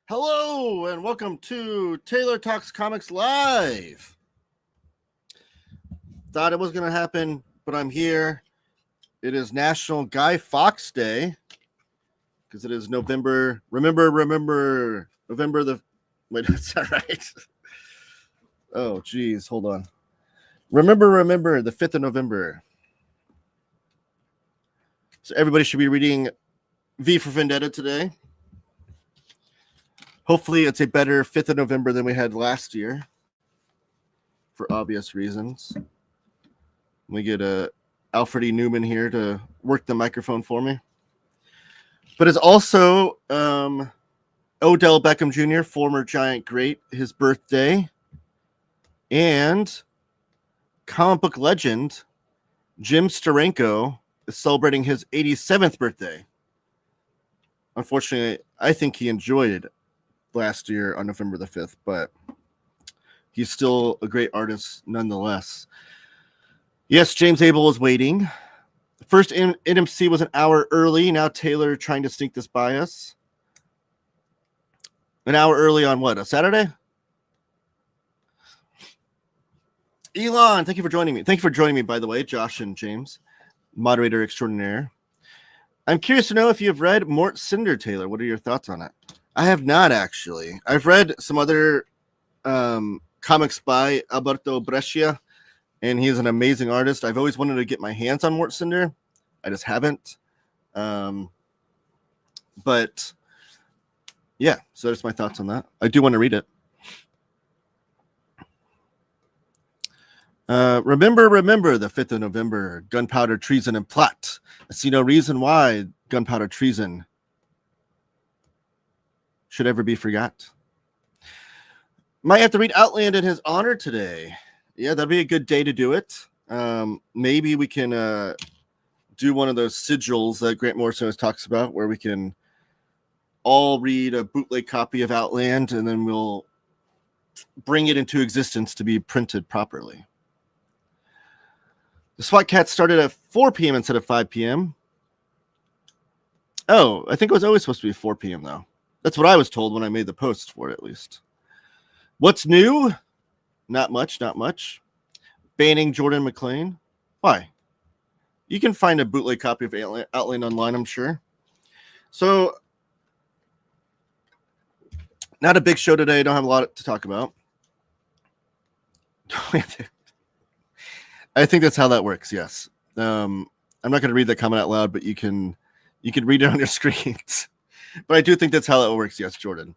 Hello and welcome to Taylor Talks Comics Live. Thought it was going to happen, but I'm here. It is National Guy Fawkes Day because it is November. Remember November the. Wait, is that right? Oh, geez, hold on. Remember the 5th of November. So everybody should be reading V for Vendetta today. Hopefully it's a better 5th of November than we had last year for obvious reasons. We get Alfred E. Newman here to work the microphone for me. But it's also Odell Beckham Jr., former Giant great, his birthday. And comic book legend Jim Steranko is celebrating his 87th birthday. Unfortunately, I think he enjoyed it last year on November the 5th, but he's still a great artist nonetheless. Yes, James Abel is waiting. First NMC was an hour early. Now Taylor trying to sneak this by us. An hour early on what? A Saturday? Elon, thank you for joining me. Thank you for joining me, by the way, Josh and James, moderator extraordinaire. I'm curious to know if you've read Mort Cinder, Taylor. What are your thoughts on it? I have not, actually. I've read some other comics by Alberto Brescia, and he's an amazing artist. I've always wanted to get my hands on Mort Cinder. I just haven't. But, yeah, so there's my thoughts on that. I do want to read it. Remember the 5th of November, gunpowder, treason, and plot. I see no reason why gunpowder treason should ever be forgot. Might have to read Outland in his honor today. Yeah, that'd be a good day to do it. Maybe we can do one of those sigils that Grant Morrison always talks about, where we can all read a bootleg copy of Outland, and then we'll bring it into existence to be printed properly. The SWAT Cat started at 4 p.m. instead of 5 p.m. Oh, I think it was always supposed to be 4 p.m. though. That's what I was told when I made the post for it, at least. What's new? Not much. Banning Jordan McLean. Why? You can find a bootleg copy of Outland online, I'm sure. So, not a big show today. Don't have a lot to talk about. I think that's how that works, yes. I'm not going to read that comment out loud, but you can read it on your screens. But I do think that's how that works, yes, Jordan.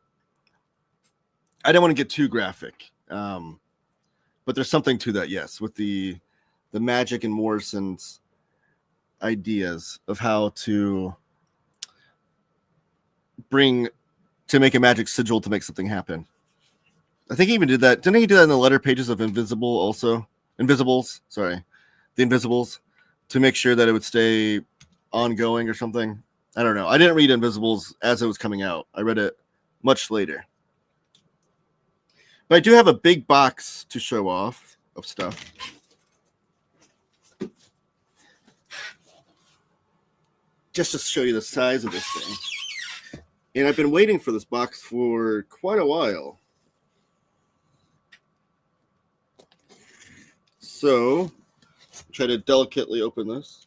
I don't want to get too graphic, but there's something to that, yes, with the Magic and Morrison's ideas of how to make a magic sigil to make something happen. I think he even did that. Didn't he do that in the letter pages of Invisibles, the Invisibles, to make sure that it would stay ongoing or something? I don't know. I didn't read Invisibles as it was coming out. I read it much later. But I do have a big box to show off of stuff. Just to show you the size of this thing. And I've been waiting for this box for quite a while. So, try to delicately open this.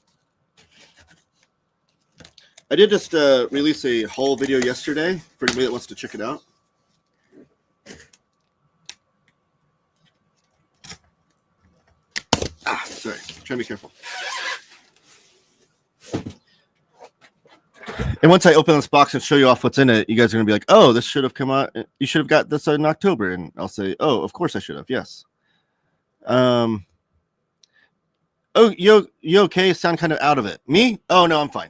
I did just release a haul video yesterday for anybody that wants to check it out. Sorry. Try to be careful. And once I open this box and show you off what's in it, you guys are going to be like, oh, this should have come out. You should have got this in October. And I'll say, oh, of course I should have. Yes. Oh, you okay? Sound kind of out of it. Me? Oh, no, I'm fine.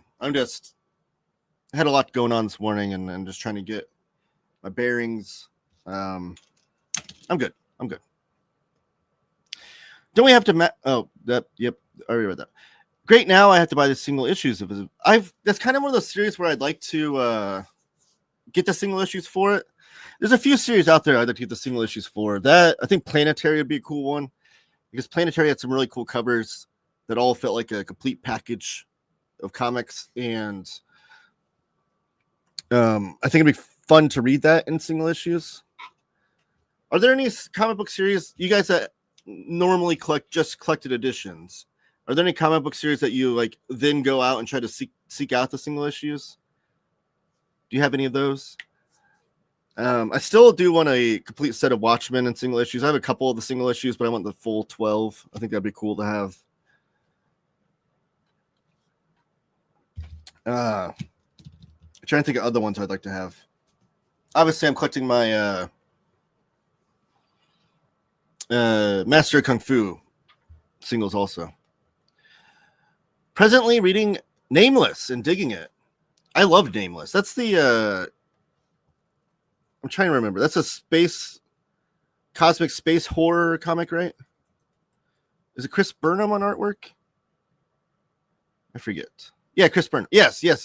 I had a lot going on this morning and just trying to get my bearings. I'm good. Don't we have to? Yep. I already read that. Great. Now I have to buy the single issues of it. That's kind of one of those series where I'd like to get the single issues for it. There's a few series out there I'd like to get the single issues for. That I think Planetary would be a cool one because Planetary had some really cool covers that all felt like a complete package of comics, and I think it'd be fun to read that in single issues. Are there any comic book series you guys that normally collect just collected editions? Are there any comic book series that you like then go out and try to seek out the single issues? Do you have any of those? I still do want a complete set of Watchmen and single issues. I have a couple of the single issues, but I want the full 12. I think that'd be cool to have. I'm trying to think of other ones I'd like to have. Obviously, I'm collecting my Master of Kung Fu singles also. Presently reading Nameless and digging it. I love Nameless. That's the I'm trying to remember. That's a cosmic space horror comic, right? Is it Chris Burnham on artwork? I forget. Yeah, Chris Burnham. Yes. Yeah,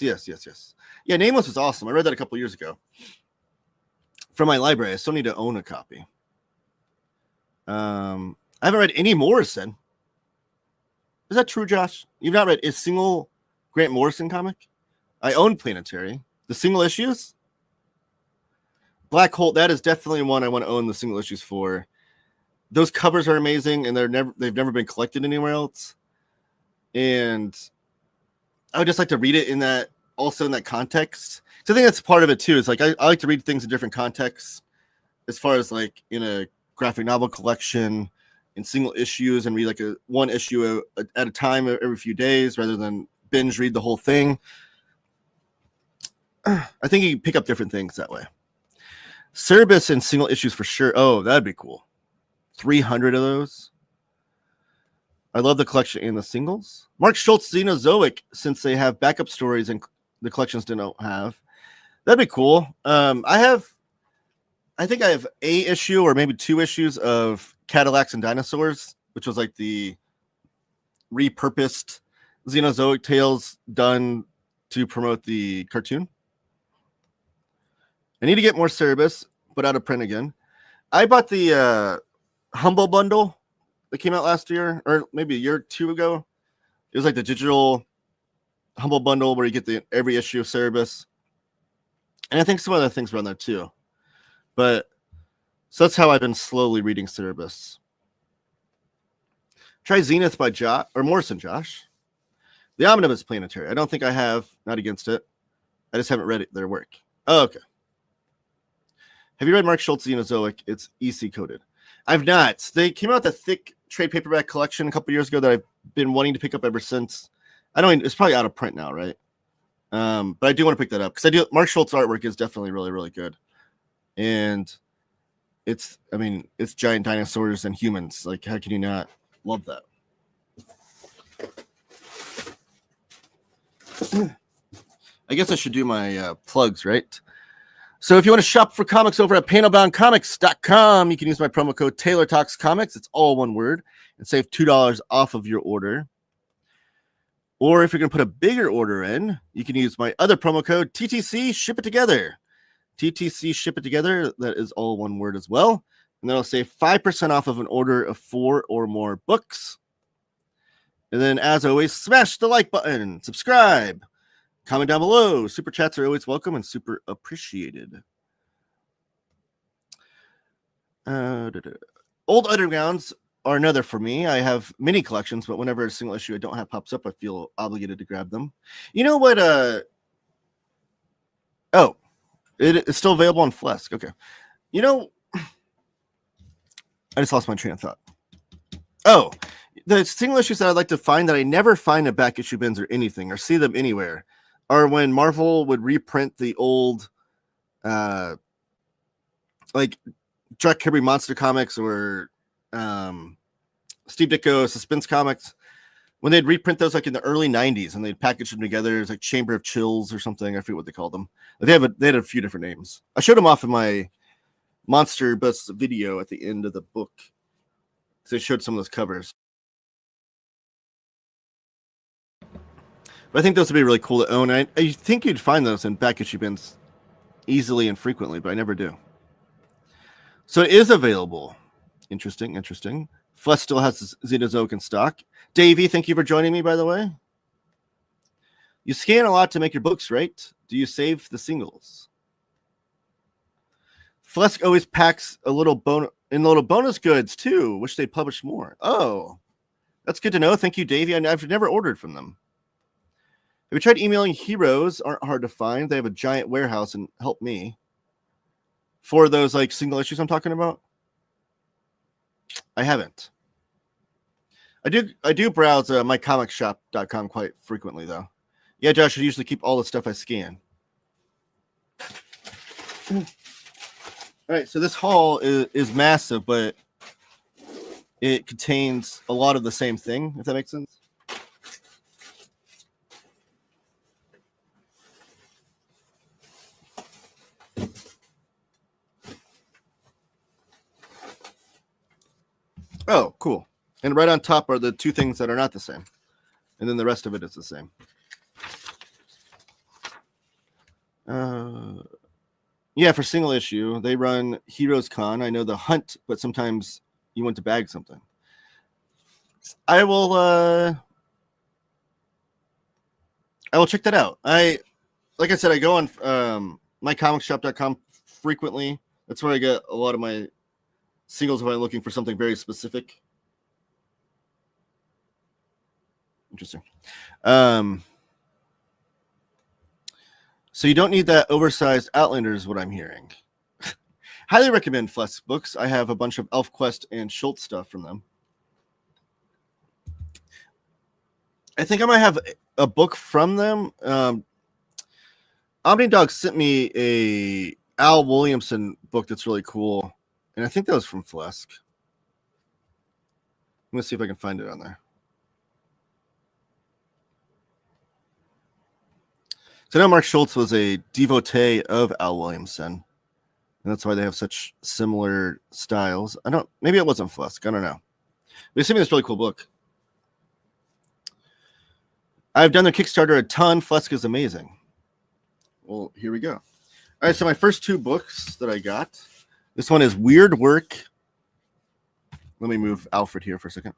Nameless was awesome. I read that a couple years ago from my library. I still need to own a copy. I haven't read any Morrison. Is that true, Josh? You've not read a single Grant Morrison comic? I own Planetary. The single issues? Black Hole, that is definitely one I want to own the single issues for. Those covers are amazing, and they've never been collected anywhere else. And I would just like to read it in that context. So I think that's part of it too. It's like I like to read things in different contexts, as far as like in a graphic novel collection, in single issues, and read like one issue at a time every few days rather than binge read the whole thing. I think you can pick up different things that way. Cerebus in single issues for sure. Oh, that'd be cool. 300 of those. I love the collection and the singles. Mark Schultz Xenozoic, since they have backup stories and the collections don't have. That'd be cool. I think I have a issue or maybe 2 issues of Cadillacs and Dinosaurs, which was like the repurposed Xenozoic tales done to promote the cartoon. I need to get more Cerebus, but out of print again. I bought the Humble Bundle that came out last year, or maybe a year or 2 ago. It was like the digital Humble Bundle where you get every issue of Cerebus. And I think some other things were on there too. But so that's how I've been slowly reading Cerebus. Try Zenith by Morrison, Josh. The Omnibus Planetary. I don't think I have. Not against it. I just haven't read their work. Oh, okay. Have you read Mark Schultz Xenozoic? It's EC coded. I've not. They came out with a thick trade paperback collection a couple years ago that I've been wanting to pick up ever since. It's probably out of print now, right? But I do want to pick that up because Mark Schultz artwork is definitely really, really good. And it's giant dinosaurs and humans. Like, how can you not love that? I guess I should do my plugs, right? So if you want to shop for comics over at panelboundcomics.com, you can use my promo code TaylorTalksComics. It's all one word, and save $2 off of your order. Or if you're going to put a bigger order in, you can use my other promo code TTC Ship It Together. TTC Ship It Together, that is all one word as well. And that'll save 5% off of an order of 4 or more books. And then, as always, smash the like button, subscribe, comment down below. Super chats are always welcome and super appreciated. Old Undergrounds are another for me. I have many collections, but whenever a single issue I don't have pops up, I feel obligated to grab them. You know what? It's still available on Flesk. Okay. You know, I just lost my train of thought. Oh, the single issues that I'd like to find that I never find in back issue bins or anything or see them anywhere are when Marvel would reprint the old, like Jack Kirby Monster Comics or Steve Ditko Suspense Comics. When they'd reprint those like in the early 90s and they'd package them together as like Chamber of Chills or something. I forget what they called them. They had a few different names. I showed them off in my Monster Bus video at the end of the book. So I showed some of those covers. But I think those would be really cool to own. I think you'd find those in back issue bins easily and frequently, but I never do. So it is available. Interesting. Flesh still has Xenozoic in stock. Davey, thank you for joining me, by the way. You scan a lot to make your books, right? Do you save the singles? Flesk always packs a little bonus goods too. Wish they'd publish more. Oh, that's good to know. Thank you, Davey. I've never ordered from them. Have you tried emailing Heroes? Aren't hard to find. They have a giant warehouse and help me. For those like single issues I'm talking about? I haven't. I do browse mycomicshop.com quite frequently though. Yeah, Josh, I usually keep all the stuff I scan. All right, so this haul is massive, but it contains a lot of the same thing, if that makes sense. Oh, cool. And right on top are the two things that are not the same. And then the rest of it is the same. Yeah, for single issue, they run Heroes Con. I know the hunt, but sometimes you want to bag something. I will check that out. Like I said, I go on mycomicshop.com frequently. That's where I get a lot of my singles if I'm looking for something very specific. Interesting. So you don't need that oversized Outlander is what I'm hearing. Highly recommend Flesk books. I have a bunch of ElfQuest and Schultz stuff from them. I think I might have a book from them. OmniDog sent me a Al Williamson book that's really cool. And I think that was from Flesk. I'm going to see if I can find it on there. So I know Mark Schultz was a devotee of Al Williamson. And that's why they have such similar styles. Maybe it wasn't Flesk. I don't know. But he sent me this really cool book. I've done their Kickstarter a ton. Flesk is amazing. Well, here we go. All right, so my first two books that I got. This one is Weird Work. Let me move Alfred here for a second.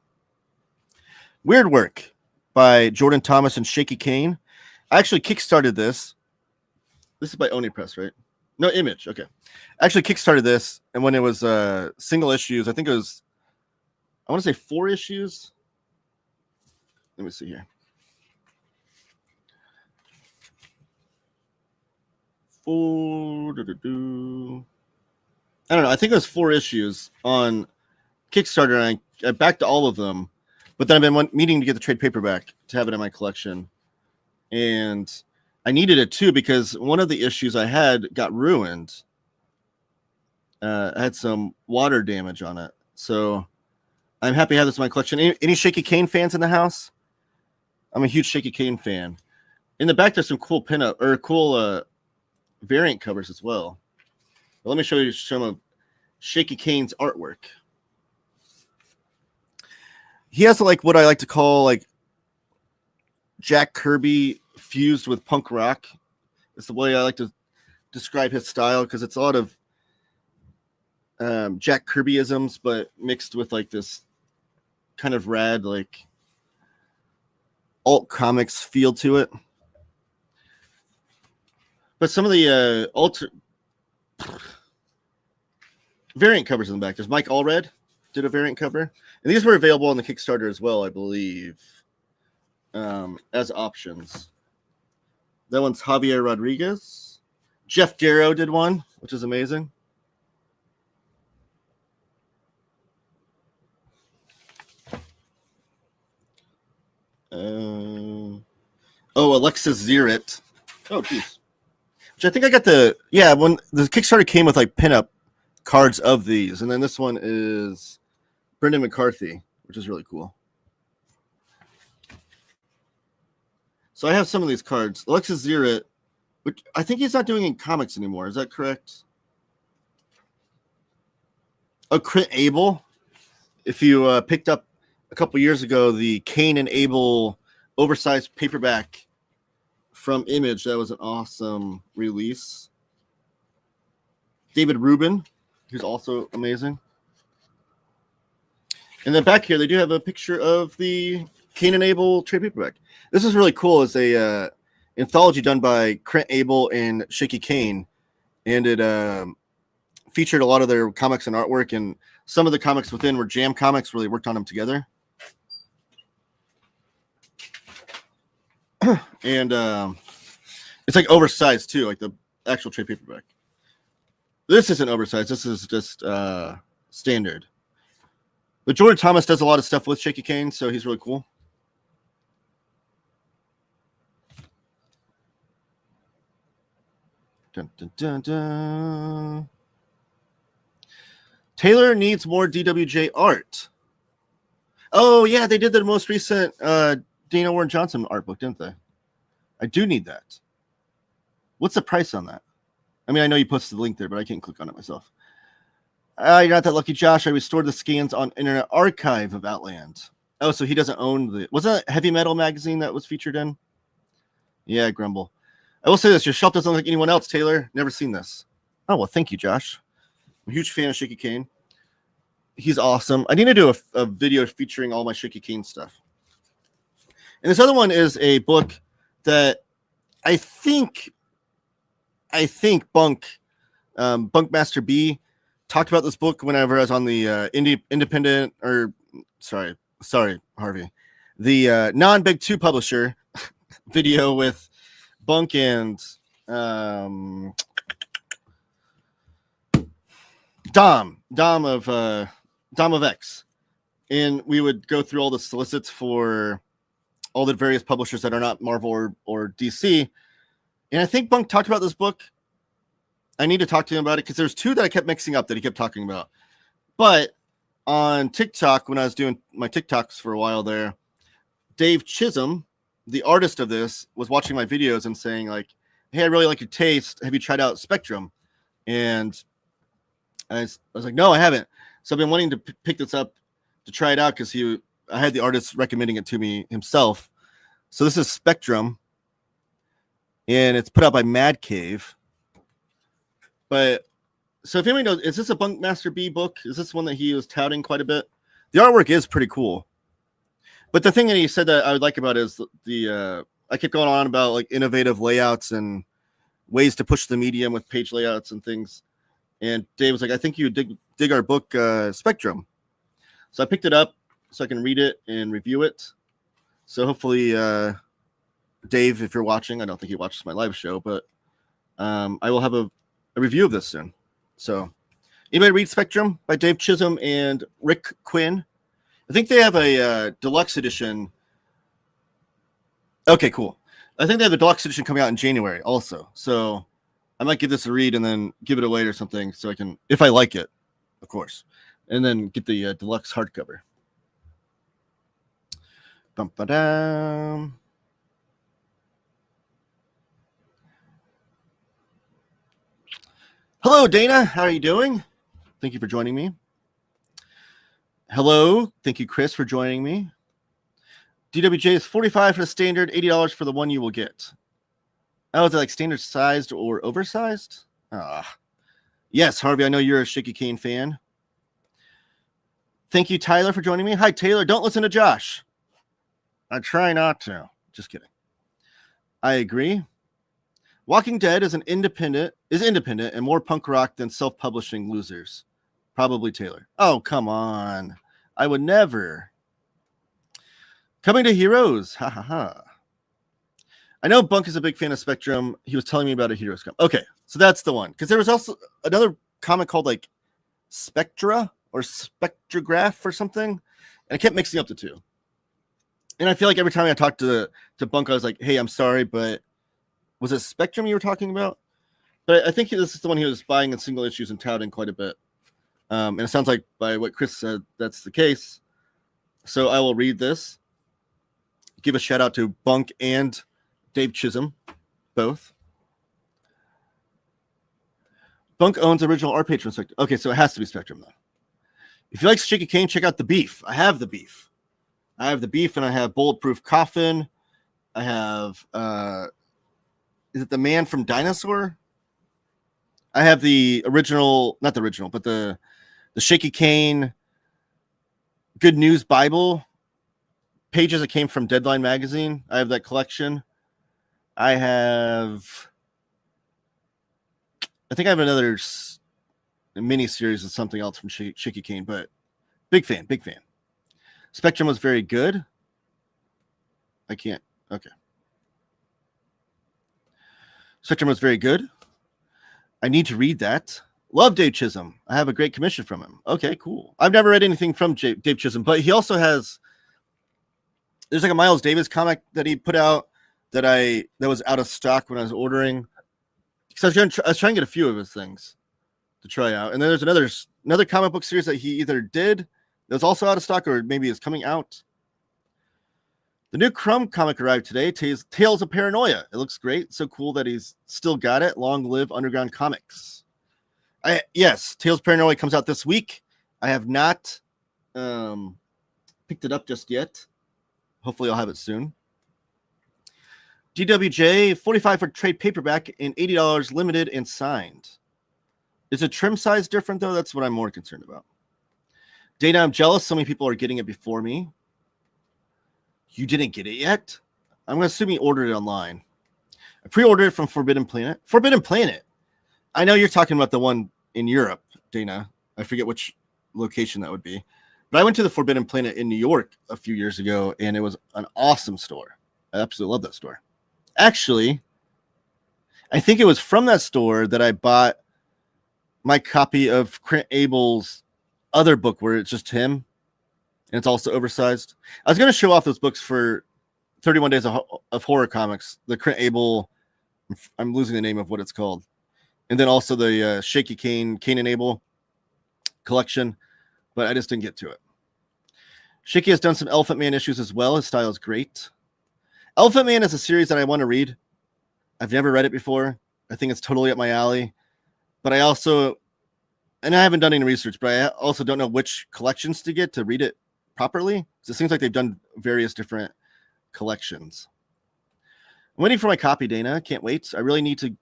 Weird Work by Jordan Thomas and Shaky Kane. I actually kickstarted this. This is by Oni Press, right? No, Image. Okay. I actually kickstarted this, and when it was single issues, I think it was, I want to say 4 issues. Let me see here. 4. I don't know. I think it was 4 issues on Kickstarter, and I backed all of them. But then I've been meaning to get the trade paperback to have it in my collection. And I needed it too because one of the issues I had got ruined. I had some water damage on it. So I'm happy to have this in my collection. Any Shaky Kane fans in the house? I'm a huge Shaky Kane fan. In the back, there's some cool pinup or cool variant covers as well. But let me show you some of Shaky Kane's artwork. He has like what I like to call like Jack Kirby fused with punk rock. It's the way I like to describe his style because it's a lot of Jack Kirbyisms, but mixed with like this kind of rad like alt comics feel to it. But some of the variant covers in the back. There's Mike Allred did a variant cover, and these were available on the Kickstarter as well, I believe, as options. That one's Javier Rodriguez. Jeff Darrow did one, which is amazing. Alexis Zirit. Oh, geez. Which I think I got when the Kickstarter came with like pinup cards of these, and then this one is Brendan McCarthy, which is really cool. So I have some of these cards. Alexis Zirit, which I think he's not doing in comics anymore. Is that correct? Oh, Clint Abel. If you picked up a couple years ago the Cain and Abel oversized paperback from Image, that was an awesome release. David Rubin, who's also amazing. And then back here, they do have a picture of the Cain and Abel trade paperback. This is really cool. It's a anthology done by Clint Abel and Shaky Kane, and it featured a lot of their comics and artwork, and some of the comics within were jam comics where they worked on them together. And it's like oversized too, like the actual trade paperback. This isn't oversized. This is just standard. But Jordan Thomas does a lot of stuff with Shaky Kane, so he's really cool. Dun, dun, dun, dun. Taylor needs more DWJ art. Oh, yeah, they did the most recent Dana Warren Johnson art book, didn't they? I do need that. What's the price on that? I mean, I know you posted the link there, but I can't click on it myself. You're not that lucky, Josh. I restored the scans on Internet Archive of Outland. Oh, so he doesn't own the... Was that Heavy Metal magazine that was featured in? Yeah, Grumble. I will say this. Your shelf doesn't look like anyone else, Taylor. Never seen this. Oh, well, thank you, Josh. I'm a huge fan of Shaky Kane. He's awesome. I need to do a video featuring all my Shaky Kane stuff. And this other one is a book that I think Bunkmaster B talked about this book whenever I was on the independent, or sorry, Harvey, the non-Big Two publisher video with Bunk and Dom of X, and we would go through all the solicits for all the various publishers that are not Marvel or DC. And I think Bunk talked about this book. I need to talk to him about it because there's two that I kept mixing up that he kept talking about. But on TikTok, when I was doing my TikToks for a while there, Dave Chisholm, the artist of this, was watching my videos and saying like, hey, I really like your taste. Have you tried out Spectrum? And I was like, no, I haven't. So I've been wanting to pick this up to try it out because I had the artist recommending it to me himself. So this is Spectrum, and it's put out by Mad Cave. But so if anybody knows, is this a Bunkmaster B book? Is this one that he was touting quite a bit? The artwork is pretty cool. But the thing that he said that I would like about it is I kept going on about like innovative layouts and ways to push the medium with page layouts and things. And Dave was like, I think you dig our book, Spectrum. So I picked it up so I can read it and review it. So hopefully, Dave, if you're watching, I don't think he watches my live show, but I will have a review of this soon. So anybody read Spectrum by Dave Chisholm and Rick Quinn? I think they have a deluxe edition. Okay, cool. I think they have a deluxe edition coming out in January also. So I might give this a read and then give it away or something so I can, if I like it, of course, and then get the deluxe hardcover. Bum-ba-dum. Hello, Dana. How are you doing? Thank you for joining me. Hello. Thank you, Chris, for joining me. DWJ is $45 for the standard, $80 for the one you will get. Oh, is it like standard sized or oversized? Yes, Harvey, I know you're a Shaky Kane fan. Thank you, Tyler, for joining me. Hi, Taylor. Don't listen to Josh. I try not to. Just kidding. I agree. Walking Dead is independent and more punk rock than self-publishing losers. Probably Taylor. Oh, come on. I would never. Coming to Heroes. Ha ha ha. I know Bunk is a big fan of Spectrum. He was telling me about a Heroes comic. Okay, so that's the one. Because there was also another comic called like Spectra or Spectrograph or something. And I kept mixing up the two. And I feel like every time I talked to Bunk, I was like, hey, I'm sorry, but was it Spectrum you were talking about? But I think this is the one he was buying in single issues and touting quite a bit. And it sounds like by what Chris said, that's the case. So I will read this. Give a shout out to Bunk and Dave Chisholm, both. Bunk owns original art page from Spectrum. Okay, so it has to be Spectrum, though. If you like Shaky Kane, check out The Beef. I have The Beef. And I have Bulletproof Coffin. I have, is it The Man from Dinosaur? I have the original, not the original, but the Shaky Kane Good News Bible pages that came from Deadline magazine. I have that collection. I think I have another mini series of something else from Shaky Kane, but big fan. Spectrum was very good. I can't. Okay. Spectrum was very good. I need to read that. Love Dave Chisholm. I have a great commission from him. Okay, cool. I've never read anything from Dave Chisholm, but he also has. There's like a Miles Davis comic that he put out that was out of stock when I was ordering. Because I was trying to get a few of his things to try out, and then there's another comic book series that he either did that was also out of stock or maybe is coming out. The new Crumb comic arrived today, Tales of Paranoia. It looks great. So cool that he's still got it. Long live Underground Comics. Yes, Tales of Paranoia comes out this week. I have not picked it up just yet. Hopefully I'll have it soon. DWJ, $45 for trade paperback and $80 limited and signed. Is the trim size different, though? That's what I'm more concerned about. Dana, I'm jealous. So many people are getting it before me. You didn't get it yet? I'm going to assume you ordered it online. I pre-ordered it from Forbidden Planet. Forbidden Planet. I know you're talking about the one in Europe, Dana. I forget which location that would be. But I went to the Forbidden Planet in New York a few years ago, and it was an awesome store. I absolutely love that store. Actually, I think it was from that store that I bought my copy of Clint Abel's other book where it's just him. And it's also oversized. I was going to show off those books for 31 Days of Horror Comics. The Clint Abel, I'm losing the name of what it's called. And then also the Shaky Kane and Abel collection. But I just didn't get to it. Shaky has done some Elephant Man issues as well. His style is great. Elephant Man is a series that I want to read. I've never read it before. I think it's totally up my alley. But I also, and I haven't done any research, but I also don't know which collections to get to read it properly. So it seems like they've done various different collections. I'm waiting for my copy, Dana. Can't wait. I really need to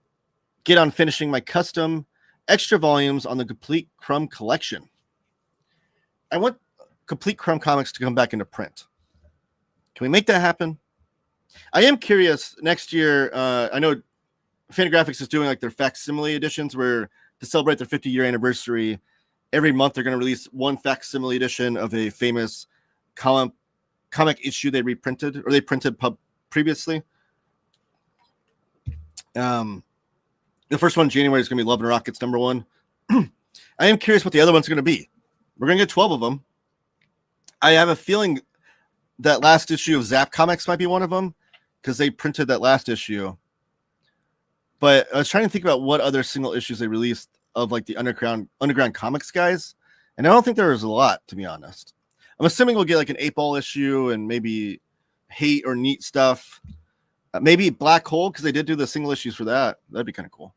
get on finishing my custom extra volumes on the Complete Crumb collection. I want Complete Crumb comics to come back into print. Can we make that happen? I am curious next year. I know Fantagraphics is doing like their facsimile editions where to celebrate their 50-year anniversary, every month they're going to release one facsimile edition of a famous comic issue they reprinted or they printed previously. The first one in January is going to be Love and Rockets #1. I am curious what the other one's going to be. We're going to get 12 of them. I have a feeling that last issue of Zap Comics might be one of them because they printed that last issue. But I was trying to think about what other single issues they released of like the underground comics guys. And I don't think there was a lot, to be honest. I'm assuming we'll get like an 8-ball issue and maybe hate or neat stuff. Maybe Black Hole, because they did do the single issues for that. That'd be kind of cool.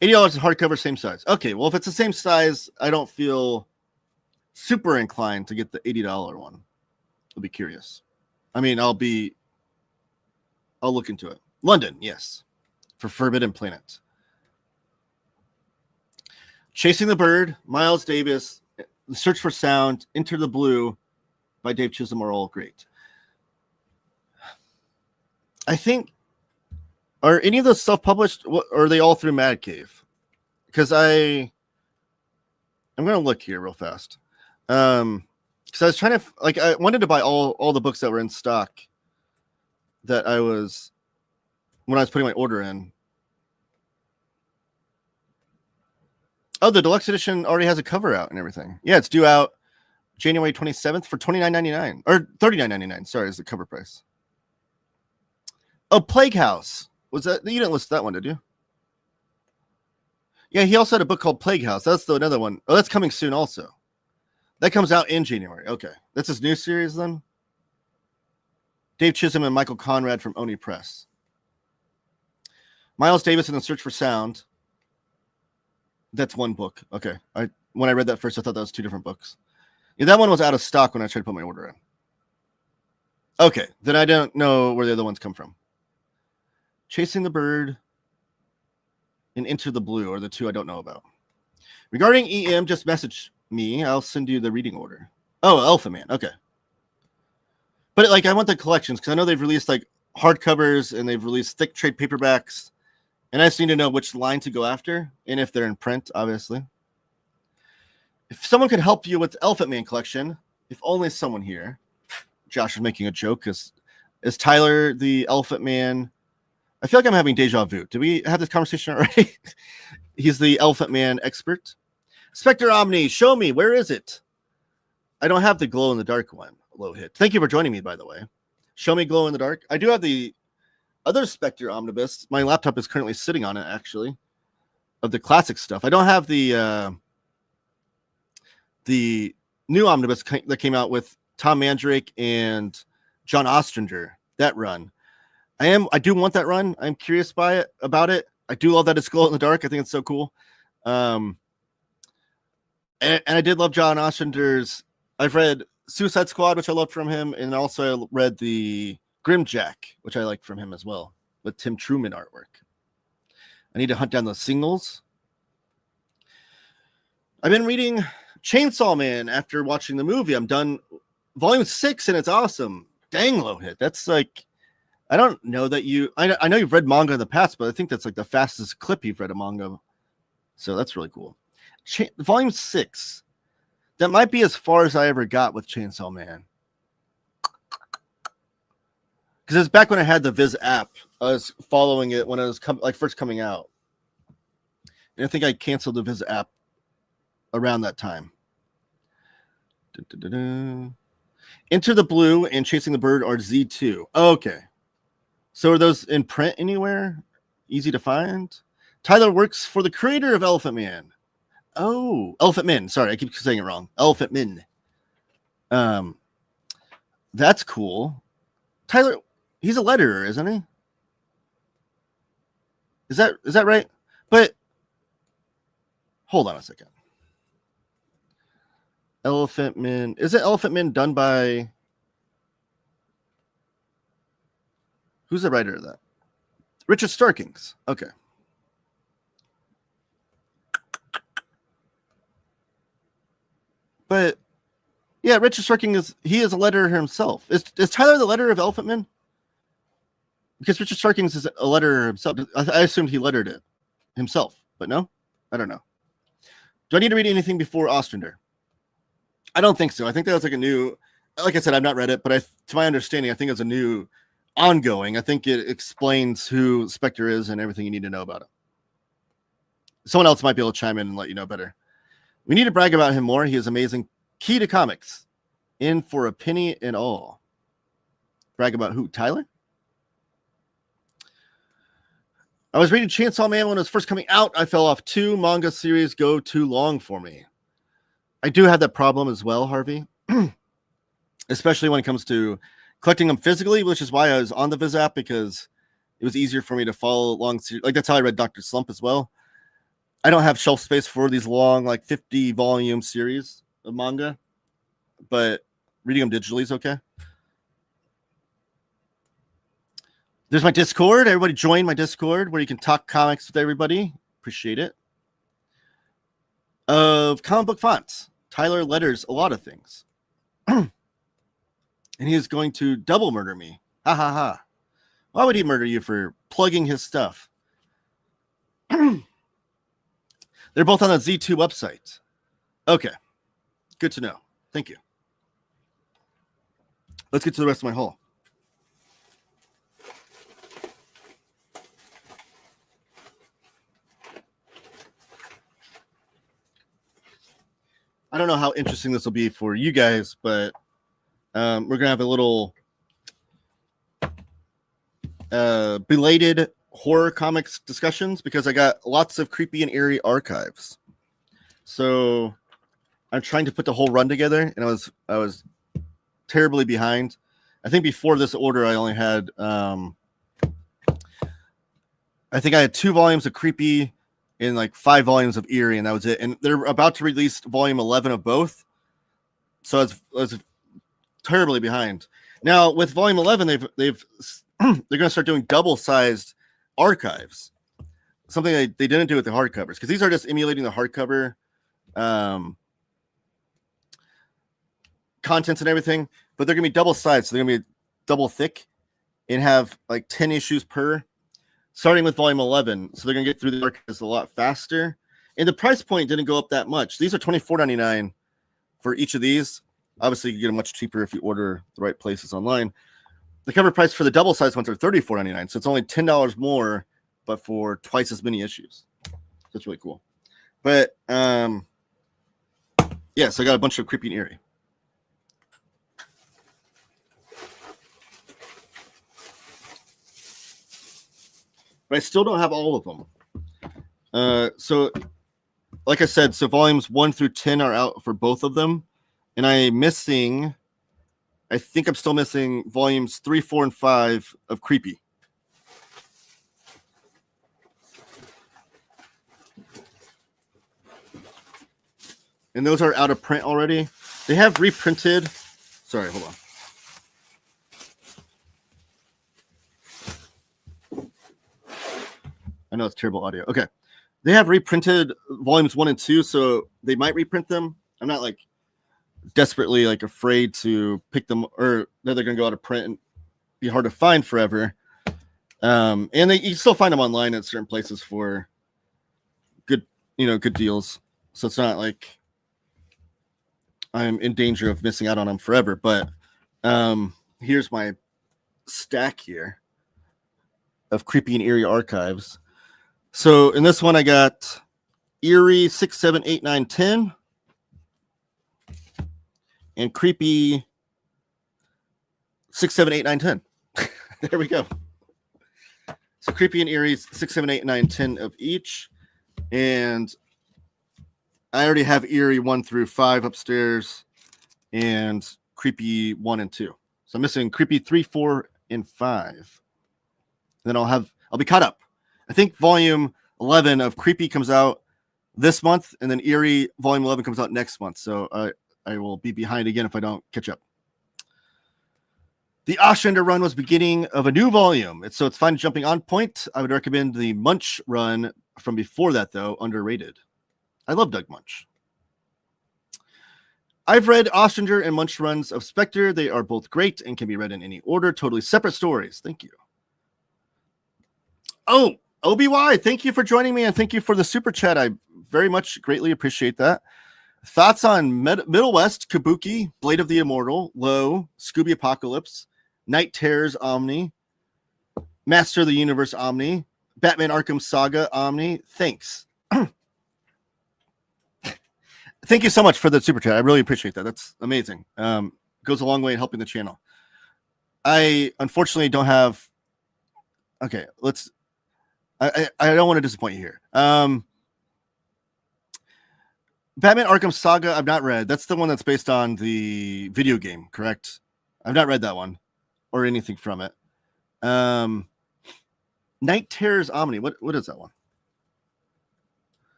$80 in hardcover, same size. Okay, well, if it's the same size, I don't feel super inclined to get the $80 one. I'll be curious. I mean, I'll look into it. London, yes. For Forbidden Planet. Chasing the Bird, Miles Davis, The Search for Sound, Enter the Blue by Dave Chisholm are all great. I think, are any of those self-published, or are they all through Mad Cave? Because I'm going to look here real fast. Because I was trying to, like, I wanted to buy all the books that were in stock that when I was putting my order in. Oh, the deluxe edition already has a cover out and everything. Yeah, it's due out January 27th for $29.99 or $39.99. Sorry, is the cover price. Oh, Plague House. Was that, you didn't list that one, did you? Yeah, he also had a book called Plague House. That's another one. Oh, that's coming soon also. That comes out in January. Okay. That's his new series then? Dave Chisholm and Michael Conrad from Oni Press. Miles Davis in The Search for Sound. That's one book. Okay. When I read that first, I thought that was two different books. Yeah, that one was out of stock when I tried to put my order in. Okay. Then I don't know where the other ones come from. Chasing the Bird and Enter the Blue are the two I don't know about. Regarding EM, just message me. I'll send you the reading order. Oh, Alpha Man. Okay. But like, I want the collections because I know they've released like hardcovers and they've released thick trade paperbacks And I just need to know which line to go after, and if they're in print, obviously. If someone could help you with the Elephant Man collection, if only someone here. Josh is making a joke. Is Tyler the Elephant Man? I feel like I'm having deja vu. Did we have this conversation already? He's the Elephant Man expert. Spectre Omni, show me. Where is it? I don't have the glow in the dark one. Low hit. Thank you for joining me, by the way. Show me glow in the dark. I do have the other Spectre Omnibus. My laptop is currently sitting on it, actually, of the classic stuff. I don't have the new Omnibus that came out with Tom Mandrake and John Ostrander. That run. I do want that run. I'm curious about it. I do love that it's glow in the dark. I think it's so cool. And I did love John Ostrander's. I've read Suicide Squad, which I loved from him, and also I read the Grimjack, which I liked from him as well, with Tim Truman artwork. I need to hunt down those singles. I've been reading Chainsaw Man after watching the movie. I'm done volume 6, and it's awesome. Dang, low hit. That's like, I don't know that I know you've read manga in the past, but I think that's like the fastest clip you've read a manga. So that's really cool. Volume 6. That might be as far as I ever got with Chainsaw Man. Because it's back when I had the Viz app. I was following it when it was first coming out. And I think I canceled the Viz app around that time. Enter the Blue and Chasing the Bird are Z2. Okay. So are those in print anywhere? Easy to find? Tyler works for the creator of Elephant Man. Oh, Elephant Men. Sorry, I keep saying it wrong. Elephant Men. That's cool. Tyler, he's a letterer, isn't he? Is that right? But hold on a second. Elephant Men. Is it Elephant Men done by who's the writer of that? Richard Starkings. Okay. But yeah, Richard Starkings is a letterer himself. Is Tyler the letterer of Elephant Men? Because Richard Starkings is a letterer himself. I assumed he lettered it himself, but no, I don't know. Do I need to read anything before Ostrander? I don't think so. I think that was like a new, like I said, I've not read it, but to my understanding, I think it's a new ongoing. I think it explains who Spectre is and everything you need to know about it. Someone else might be able to chime in and let you know better. We need to brag about him more. He is amazing. Key to comics. In for a penny and all. Brag about who? Tyler? I was reading Chainsaw Man when it was first coming out. I fell off 2 manga series go too long for me. I do have that problem as well, Harvey. Especially when it comes to collecting them physically, which is why I was on the Viz app, because it was easier for me to follow along. Like that's how I read Dr. Slump as well. I don't have shelf space for these long, like 50 volume series of manga, but reading them digitally is okay. There's my Discord. Everybody join my Discord where you can talk comics with everybody. Appreciate it. Of comic book fonts. Tyler letters a lot of things. And he is going to double murder me. Ha ha ha. Why would he murder you for plugging his stuff? They're both on the Z2 website. Okay. Good to know. Thank you. Let's get to the rest of my haul. I don't know how interesting this will be for you guys, but we're going to have a little belated horror comics discussions because I got lots of creepy and eerie archives. So I'm trying to put the whole run together, and I was terribly behind. I think before this order, I only had I think I had 2 volumes of creepy and like 5 volumes of eerie, and that was it. And they're about to release volume 11 of both, so I was terribly behind. Now with volume 11, they're going to start doing double-sized archives, something they didn't do with the hardcovers, because these are just emulating the hardcover contents and everything, but they're going to be double-sized, so they're going to be double thick and have like 10 issues per. starting with volume 11. So they're going to get through the archives a lot faster. And the price point didn't go up that much. These are $24.99 for each of these. Obviously, you get them much cheaper if you order the right places online. The cover price for the double-sized ones are $34.99. So it's only $10 more, but for twice as many issues. That's really cool. But, yeah, so I got a bunch of Creepy and Eerie. But I still don't have all of them. So, like I said, so volumes 1 through 10 are out for both of them. And I think I'm still missing volumes 3, 4, and 5 of Creepy. And those are out of print already. They have reprinted. Sorry, hold on. I know it's terrible audio. Okay. They have reprinted volumes 1 and 2, so they might reprint them. I'm not like desperately like afraid to pick them, or that they're going to go out of print and be hard to find forever. And you can still find them online at certain places for good deals. So it's not like I'm in danger of missing out on them forever. But here's my stack here of Creepy and Eerie archives. So in this one, I got Eerie 6, 7, 8, 9, 10. And Creepy 6, 7, 8, 9, 10. There we go. So Creepy and Eerie 6, 7, 8, 9, 10 of each. And I already have Eerie 1 through 5 upstairs and Creepy 1 and 2. So I'm missing Creepy 3, 4, and 5. And then I'll be caught up. I think volume 11 of Creepy comes out this month, and then Eerie volume 11 comes out next month. So I will be behind again if I don't catch up. The Ostrander run was beginning of a new volume. So it's fine jumping on point. I would recommend the Munch run from before that, though, underrated. I love Doug Munch. I've read Ostrander and Munch runs of Spectre. They are both great and can be read in any order. Totally separate stories. Thank you. Oh, OBY, thank you for joining me, and thank you for the super chat. I very much greatly appreciate that. Thoughts on Middle West, Kabuki, Blade of the Immortal, Low, Scooby Apocalypse, Night Terrors Omni, Master of the Universe Omni, Batman Arkham Saga Omni. Thanks. Thank you so much for the super chat. I really appreciate that. That's amazing. Goes a long way in helping the channel. I unfortunately don't have. Okay, let's. I don't want to disappoint you here. Batman Arkham Saga, I've not read. That's the one that's based on the video game, correct? I've not read that one or anything from it. Night Terrors Omni. What is that one?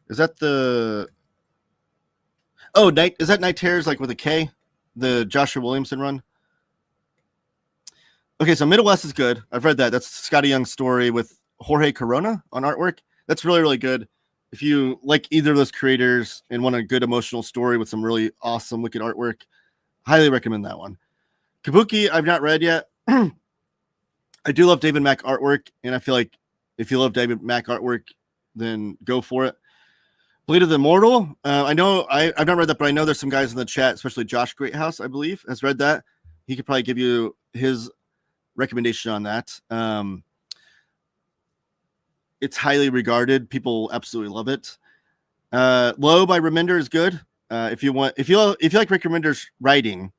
Is that the... Oh, is that Night Terrors like with a K? The Joshua Williamson run? Okay, so Middle West is good. I've read that. That's Scotty Young's story with Jorge Corona on artwork. That's really, really good. If you like either of those creators and want a good emotional story with some really awesome, wicked artwork, highly recommend that one. Kabuki, I've not read yet. I do love David Mack artwork, and I feel like if you love David Mack artwork, then go for it. Blade of the Immortal. I know I've not read that, but I know there's some guys in the chat, especially Josh Greathouse, I believe, has read that. He could probably give you his recommendation on that. It's highly regarded. People absolutely love it. Low by Remender is good. If you like Rick Remender's writing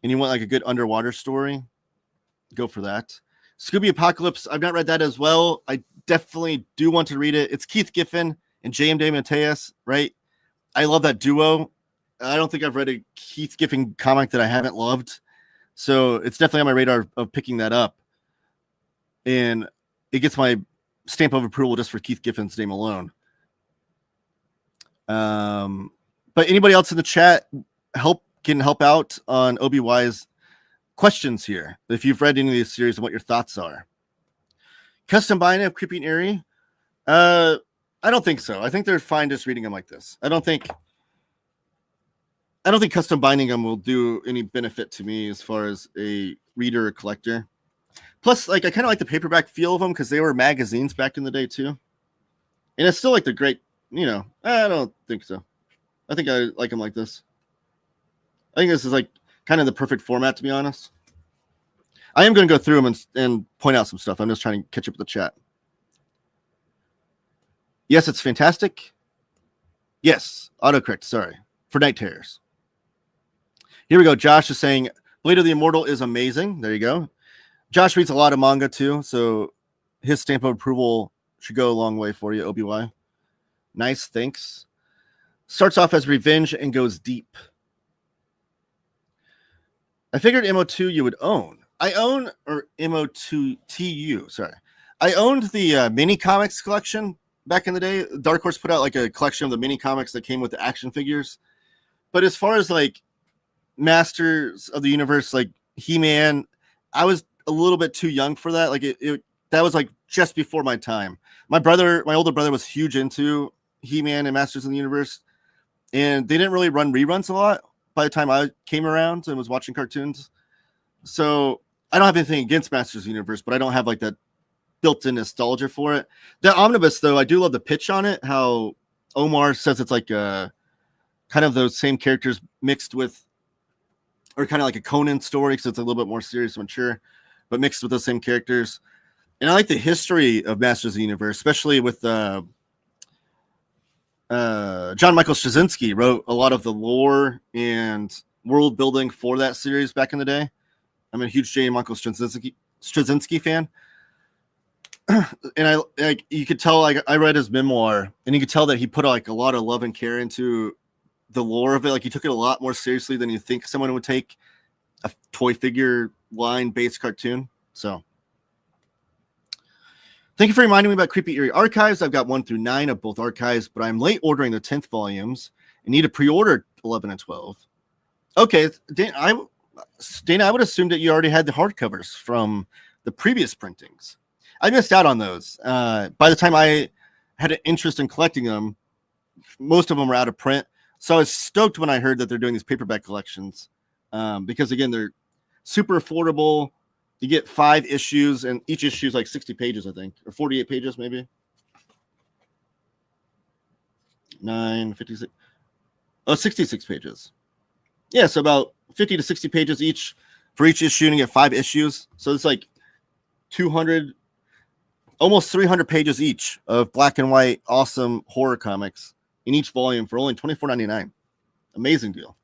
and you want like a good underwater story, go for that. Scooby Apocalypse, I've not read that as well. I definitely do want to read it. It's Keith Giffen and J.M. DeMatteis, right? I love that duo. I don't think I've read a Keith Giffen comic that I haven't loved. So it's definitely on my radar of picking that up. And it gets my stamp of approval just for Keith Giffen's name alone. But anybody else in the chat can help out on OBY's questions here. If you've read any of these series and what your thoughts are. Custom binding of Creepy and Eerie. I don't think so. I think they're fine just reading them like this. I don't think custom binding them will do any benefit to me as far as a reader or collector. Plus, like, I kind of like the paperback feel of them because they were magazines back in the day too. And it's still like the great, I don't think so. I think I like them like this. I think this is like kind of the perfect format, to be honest. I am going to go through them and point out some stuff. I'm just trying to catch up with the chat. Yes, it's fantastic. Yes, autocorrect, sorry. For Night Terrors. Here we go. Josh is saying, Blade of the Immortal is amazing. There you go. Josh reads a lot of manga too, so his stamp of approval should go a long way for you, OBY. Nice, thanks. Starts off as revenge and goes deep. I figured MO2 you would own. I own, or MO2TU, sorry. I owned the mini comics collection back in the day. Dark Horse put out like a collection of the mini comics that came with the action figures. But as far as like Masters of the Universe, like He-Man, I was a little bit too young for that. Like that was like just before my time. My older brother was huge into He-Man and Masters of the Universe, and they didn't really run reruns a lot by the time I came around and was watching cartoons. So I don't have anything against Masters of the Universe, but I don't have like that built-in nostalgia for it. The omnibus, though, I do love the pitch on it. How Omar says it's like kind of those same characters mixed with, or kind of like a Conan story, because it's a little bit more serious and mature, but mixed with those same characters. And I like the history of Masters of the Universe, especially with John Michael Straczynski wrote a lot of the lore and world building for that series back in the day. I'm a huge J. Michael Straczynski fan. And you could tell, like, I read his memoir, and you could tell that he put like a lot of love and care into the lore of it. Like, he took it a lot more seriously than you think someone would take a toy figure line based cartoon. So thank you for reminding me about Creepy Eerie Archives. I've got 1 through 9 of both archives, but I'm late ordering the 10th volumes and need to pre-order 11 and 12. Okay, Dana, I would assume that you already had the hardcovers from the previous printings. I missed out on those. By the time I had an interest in collecting them, most of them were out of print. So I was stoked when I heard that they're doing these paperback collections, because, again, they're super affordable. You get 5 issues, and each issue is like 60 pages, I think, or 48 pages, maybe. 66 pages. Yeah, so about 50 to 60 pages each for each issue, and you get 5 issues. So it's like 200, almost 300 pages each of black and white, awesome horror comics in each volume for only $24.99. Amazing deal.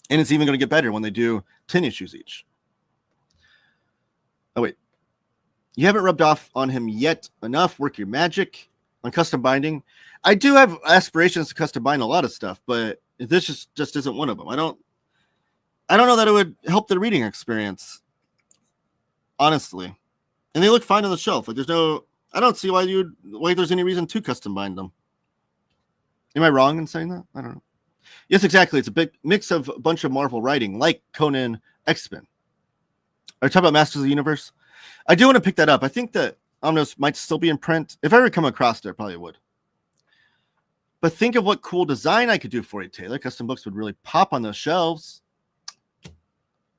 And it's even going to get better when they do 10 issues each. Oh, wait. You haven't rubbed off on him yet enough. Work your magic on custom binding. I do have aspirations to custom bind a lot of stuff, but this just isn't one of them. I don't know that it would help the reading experience, honestly. And they look fine on the shelf. Like, I don't see why there's any reason to custom bind them. Am I wrong in saying that? I don't know. Yes, exactly. It's a big mix of a bunch of Marvel writing, like Conan, X-Men. Are you talking about Masters of the Universe? I do want to pick that up. I think that Omnibus might still be in print. If I ever come across it, I probably would. But think of what cool design I could do for you, Taylor. Custom books would really pop on those shelves.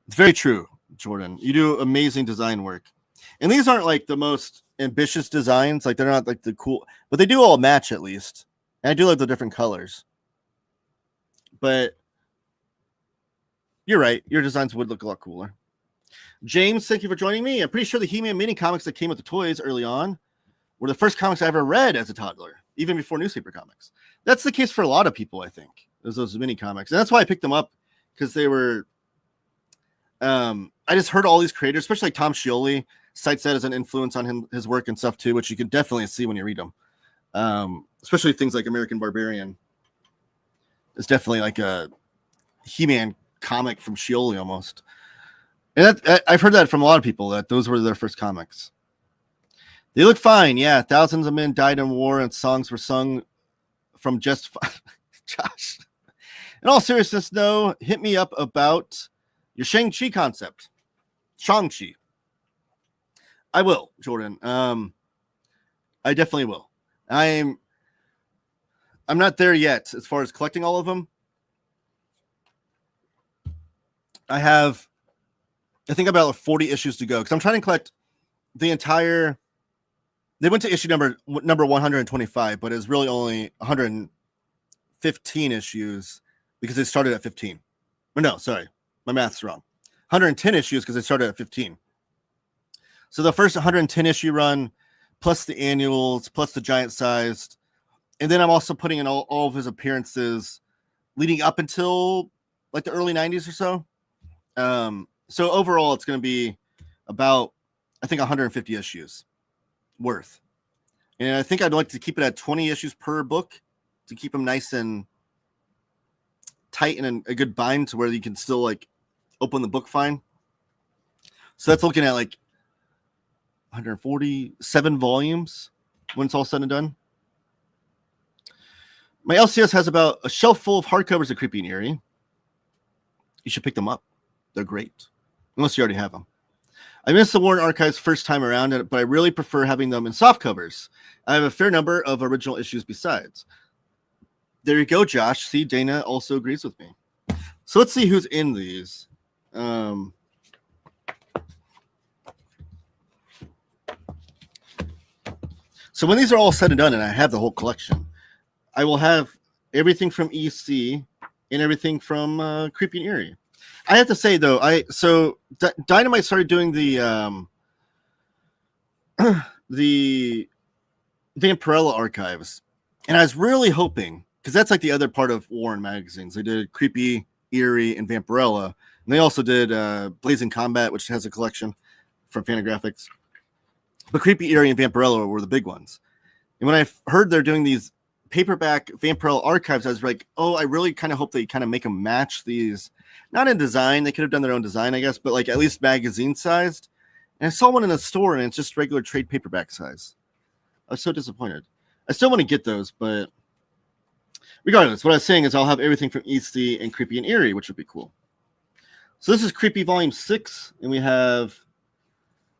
It's very true, Jordan. You do amazing design work. And these aren't like the most ambitious designs. Like, they're not like the cool, but they do all match at least. And I do like the different colors. But you're right. Your designs would look a lot cooler. James, thank you for joining me. I'm pretty sure the He-Man mini comics that came with the toys early on were the first comics I ever read as a toddler, even before newspaper comics. That's the case for a lot of people, I think. Those mini comics. And that's why I picked them up, because they were I just heard all these creators, especially like Tom Scioli, cites that as an influence on his work and stuff too, which you can definitely see when you read them. Especially things like American Barbarian. It's definitely like a He-Man comic from Scioli almost. And I've heard that from a lot of people, that those were their first comics. They look fine. Yeah, thousands of men died in war and songs were sung from just Josh. In all seriousness, though, hit me up about your Shang-Chi concept. Shang-Chi. I will, Jordan. I definitely will. I'm not there yet as far as collecting all of them. I have I think about 40 issues to go because I'm trying to collect the entire. They went to issue number 125, but it's really only 115 issues because they started at 15. Or no, sorry, my math's wrong. 110 issues because they started at 15. So the first 110 issue run, plus the annuals, plus the giant sized, and then I'm also putting in all of his appearances leading up until like the early 90s or so. So overall, it's going to be about, I think, 150 issues worth. And I think I'd like to keep it at 20 issues per book to keep them nice and tight and a good bind to where you can still like open the book fine. So that's looking at like 147 volumes when it's all said and done. My LCS has about a shelf full of hardcovers of Creepy and Eerie. You should pick them up. They're great. Unless you already have them. I missed the Warren Archives first time around, but I really prefer having them in soft covers. I have a fair number of original issues besides. There you go, Josh. See, Dana also agrees with me. So let's see who's in these. So when these are all said and done, and I have the whole collection, I will have everything from EC and everything from Creepy and Eerie. I have to say though, Dynamite started doing the the Vampirella archives, and I was really hoping because that's like the other part of Warren magazines. They did Creepy, Eerie, and Vampirella, and they also did Blazing Combat, which has a collection from Fantagraphics. But Creepy, Eerie, and Vampirella were the big ones. And when I heard they're doing these paperback Vampirella archives, I was like, oh, I really kind of hope they kind of make them match these. Not in design, they could have done their own design, I guess, but like at least magazine sized. And I saw one in a store and it's just regular trade paperback size. I was so disappointed. I still want to get those, but regardless, what I was saying is I'll have everything from EC and Creepy and Eerie, which would be cool. So this is Creepy Volume 6, and we have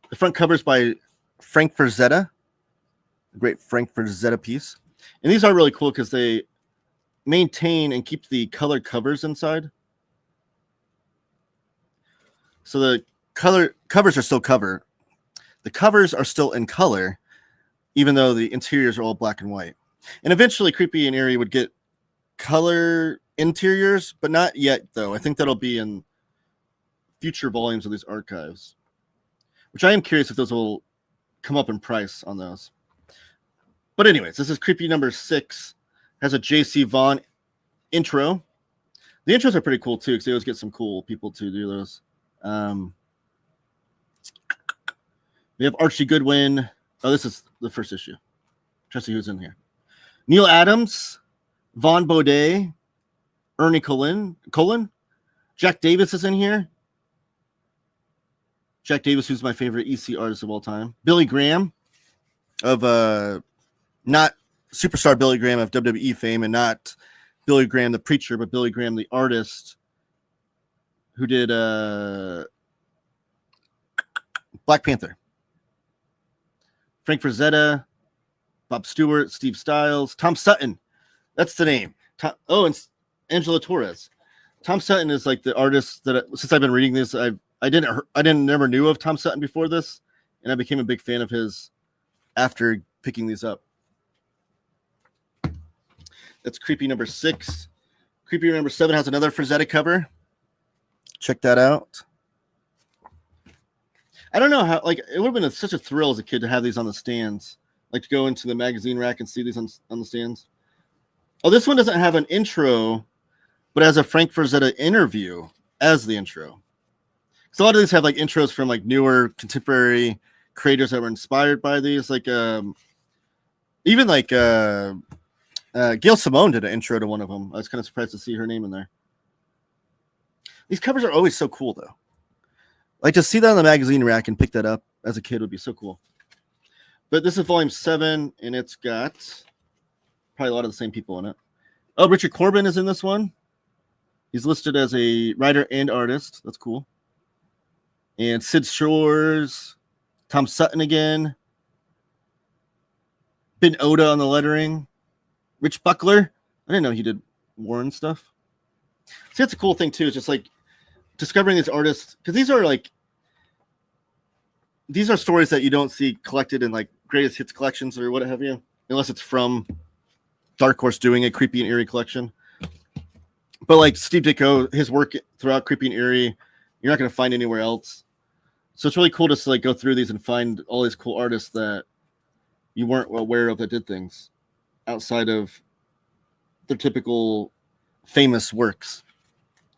the front covers by Frank Frazetta, a great Frank Frazetta piece. And these are really cool because they maintain and keep the color covers inside. So the covers are still cover. The covers are still in color, even though the interiors are all black and white. And eventually Creepy and Eerie would get color interiors, but not yet, though. I think that'll be in future volumes of these archives, which I am curious if those will come up in price on those. But anyways, this is Creepy number 6. Has a J.C. Vaughn intro. The intros are pretty cool, too, because they always get some cool people to do those. We have Archie Goodwin. Oh, this is the first issue. Try to see who's in here. Neil Adams, Vaughn Baudet, Ernie Colin. Jack Davis is in here. Jack Davis, who's my favorite EC artist of all time. Billy Graham of not superstar Billy Graham of WWE fame, and not Billy Graham the preacher, but Billy Graham the artist who did Black Panther. Frank Frazetta, Bob Stewart, Steve Stiles, Tom Sutton. That's the name. And Angela Torres. Tom Sutton is like the artist that since I've been reading this, I never knew of Tom Sutton before this, and I became a big fan of his after picking these up. That's Creepy number 6. Creepy number 7 has another Frazetta cover. Check that out. I don't know how, like, it would have been such a thrill as a kid to have these on the stands, like to go into the magazine rack and see these on the stands. Oh, this one doesn't have an intro, but has a Frank Frazetta interview as the intro. So a lot of these have like intros from like newer contemporary creators that were inspired by these, like even like Gail Simone did an intro to one of them. I was kind of surprised to see her name in there. These covers are always so cool, though. Like, to see that on the magazine rack and pick that up as a kid would be so cool. But this is volume 7, and it's got probably a lot of the same people in it. Oh, Richard Corbin is in this one. He's listed as a writer and artist. That's cool. And Sid Shores, Tom Sutton again, Ben Oda on the lettering, Rich Buckler. I didn't know he did Warren stuff. See, that's a cool thing, too. It's just like discovering these artists, because these are like these are stories that you don't see collected in like greatest hits collections or what have you, unless it's from Dark Horse doing a Creepy and Eerie collection. But like Steve Ditko, his work throughout Creepy and Eerie, you're not going to find anywhere else. So it's really cool to like go through these and find all these cool artists that you weren't aware of that did things outside of their typical famous works,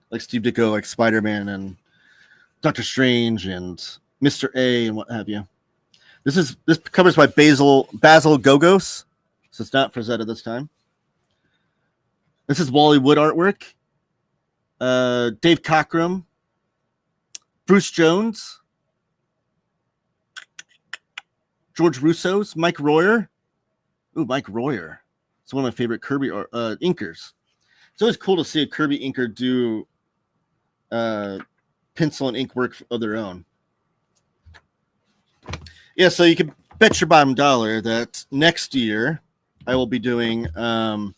like Steve Ditko, like Spider-Man and Doctor Strange and Mr. A and what have you. This covers by Basil Gogos, so it's not Frazetta this time. This is Wally Wood artwork. Dave Cockrum, Bruce Jones, George Russo's, Mike Royer. Ooh, Mike Royer. It's one of my favorite Kirby inkers. It's always cool to see a Kirby inker do pencil and ink work of their own. Yeah, so you can bet your bottom dollar that next year I will be doing a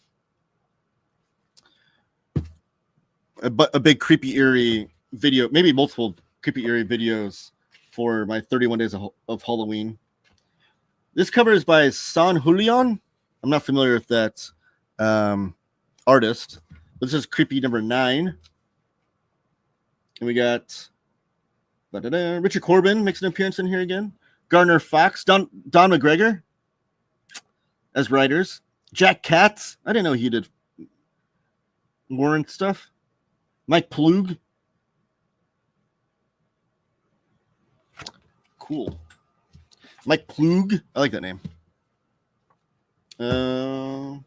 big Creepy Eerie video, maybe multiple Creepy Eerie videos for my 31 days of Halloween. This cover is by San Julian. I'm not familiar with that artist. This is Creepy number 9. And we got Richard Corbin makes an appearance in here again. Gardner Fox, Don McGregor as writers. Jack Katz. I didn't know he did Warren stuff. Mike Plug. Cool. Mike Plug. I like that name. And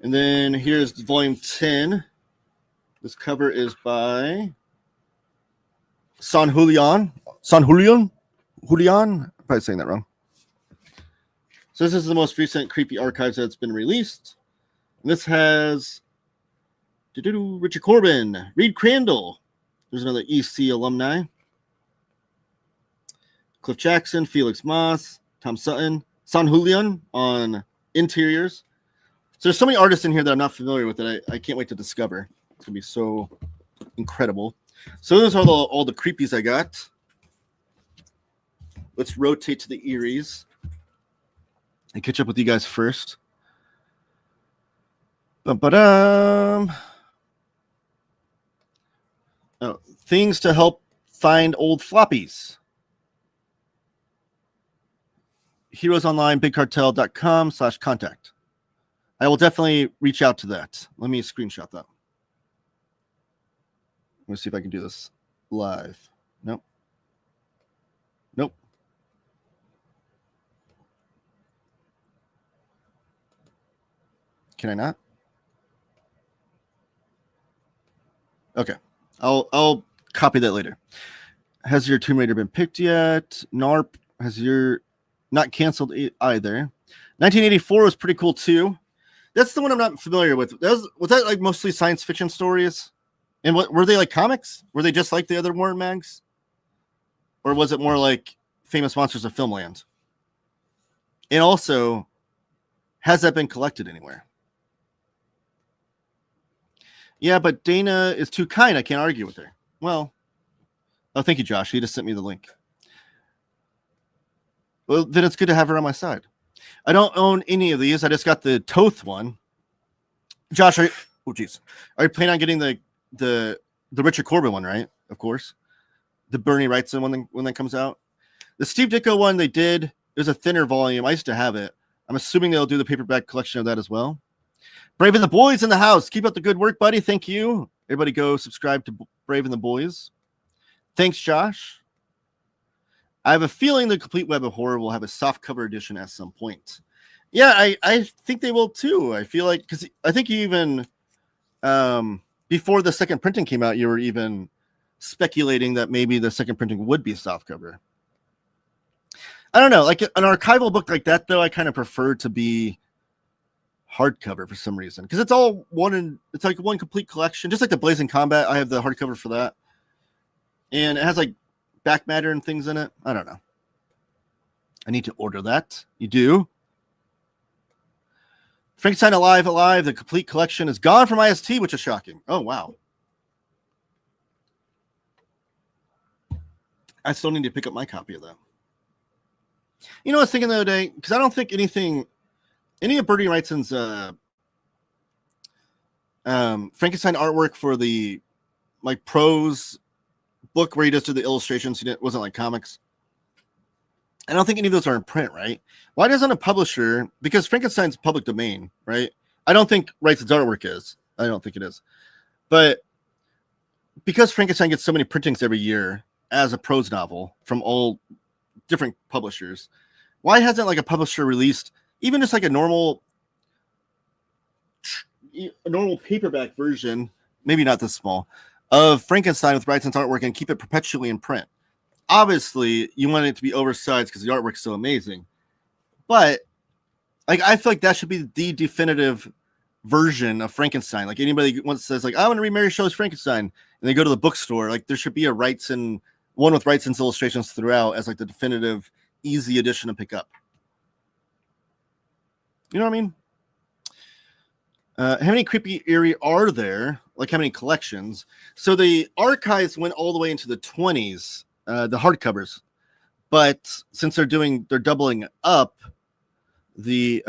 then here's volume 10. This cover is by San Julian. Julian? Probably saying that wrong. So this is the most recent Creepy Archives that's been released. And this has Richard Corbin, Reed Crandall. There's another EC alumni. Cliff Jackson, Felix Moss, Tom Sutton, San Julian on interiors. So there's so many artists in here that I'm not familiar with that I can't wait to discover. It's going to be so incredible. So those are all the creepies I got. Let's rotate to the Eries and catch up with you guys first. Oh, things to help find old floppies. heroesonline.bigcartel.com/contact. I will definitely reach out to that. Let me screenshot that. Let me see if I can do this live. Nope. Can I not? Okay. I'll copy that later. Has your Tomb Raider been picked yet? NARP. Has your not canceled either? 1984 was pretty cool too. That's the one I'm not familiar with. Was that like mostly science fiction stories? And what were they like comics? Were they just like the other Warren mags? Or was it more like Famous Monsters of Filmland? And also, has that been collected anywhere? Yeah, but Dana is too kind. I can't argue with her. Well, oh, thank you, Josh. He just sent me the link. Well, then it's good to have her on my side. I don't own any of these. I just got the Toth one. Josh, are you planning on getting the Richard Corbin one, right? Of course. The Bernie Wrightson one when that comes out. The Steve Ditko one they did. It was a thinner volume. I used to have it. I'm assuming they'll do the paperback collection of that as well. Brave and the Boys in the house. Keep up the good work, buddy. Thank you. Everybody go subscribe to Brave and the Boys. Thanks, Josh. I have a feeling the Complete Web of Horror will have a softcover edition at some point. Yeah, I think they will too. I feel like, because I think you even, before the second printing came out, you were even speculating that maybe the second printing would be a softcover. I don't know. Like an archival book like that, though, I kind of prefer to be hardcover for some reason, because it's all it's like one complete collection, just like the Blazing Combat. I have the hardcover for that, and it has like back matter and things in it. I don't know. I need to order that. You do. Frankenstein Alive, the complete collection is gone from IST, which is shocking. Oh, wow. I still need to pick up my copy of that. You know, I was thinking the other day, because I don't think any of Bertie Wrightson's Frankenstein artwork for the like prose book where he just did the illustrations, it wasn't like comics. I don't think any of those are in print, right? Why doesn't a publisher, because Frankenstein's public domain, right? I don't think Wrightson's artwork is. I don't think it is. But because Frankenstein gets so many printings every year as a prose novel from all different publishers, why hasn't like a publisher released even just like a normal paperback version, maybe not this small, of Frankenstein with Wrightson's artwork and keep it perpetually in print? Obviously, you want it to be oversized because the artwork's so amazing. But like, I feel like that should be the definitive version of Frankenstein. Like, anybody once says like, I want to read Mary Shelley's Frankenstein, and they go to the bookstore, like there should be a Wrightson one with Wrightson's illustrations throughout as like the definitive easy edition to pick up. You know what I mean? How many creepy eerie are there? Like, how many collections? So the archives went all the way into the 20s, the hardcovers. But since they're doubling up the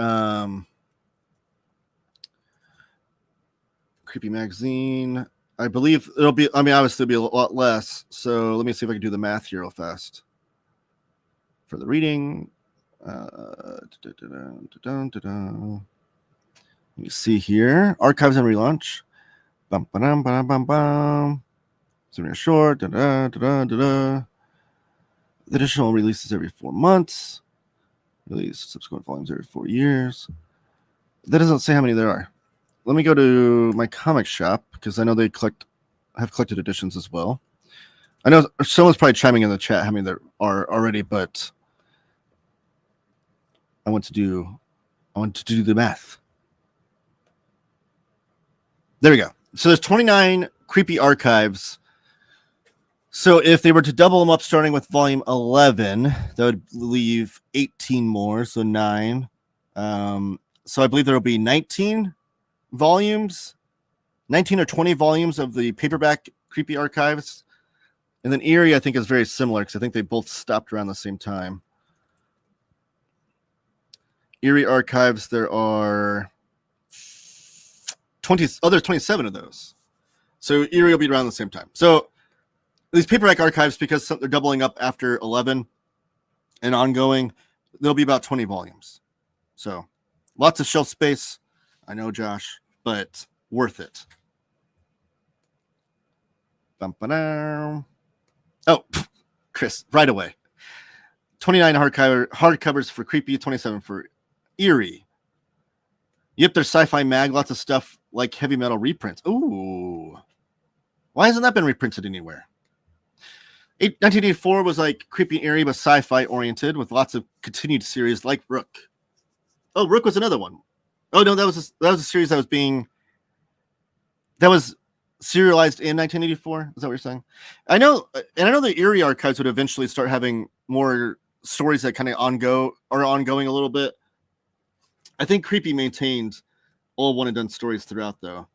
creepy magazine, I believe it'll be, I mean, obviously it'll be a lot less. So let me see if I can do the math here real fast. For the reading, let me see here. Archives and relaunch. Bum, ba-dum, ba-dum, bum, bum. Souvenir short. The additional releases every 4 months. Release subsequent volumes every 4 years. That doesn't say how many there are. Let me go to my comic shop because I know they have collected editions as well. I know someone's probably chiming in the chat how many there are already, but I want to do the math. There we go. So there's 29 creepy archives. So if they were to double them up starting with volume 11, that would leave 18 more, so 9. So I believe there will be 19 volumes, 19 or 20 volumes of the paperback creepy archives. And then Eerie, I think, is very similar because I think they both stopped around the same time. Eerie archives, there are 27 of those. So Eerie will be around the same time. So these paperback archives, because they're doubling up after 11 and ongoing, there'll be about 20 volumes. So lots of shelf space. I know, Josh, but worth it. Bum-ba-dum. Oh, Chris, right away. 29 hardcovers for Creepy, 27 for Eerie. Yep, there's Sci-Fi Mag, lots of stuff like heavy metal reprints. Ooh. Why hasn't that been reprinted anywhere? 1984 was like Creepy and Eerie, but sci-fi oriented with lots of continued series like Rook. Oh, Rook was another one. Oh, no, that was a series that was serialized in 1984. Is that what you're saying? I know the Eerie archives would eventually start having more stories that kind of are ongoing a little bit. I think Creepy maintained all one and done stories throughout, though.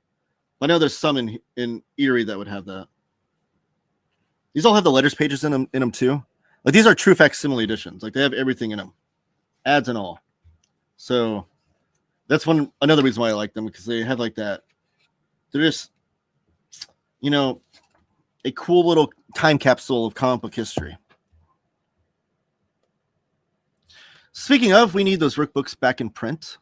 I know there's some in Eerie that would have that. These all have the letters pages in them too. Like, these are true facsimile editions. Like, they have everything in them, ads and all. So that's another reason why I like them, because they have like that. They're just, a cool little time capsule of comic book history. Speaking of, we need those Rook books back in print.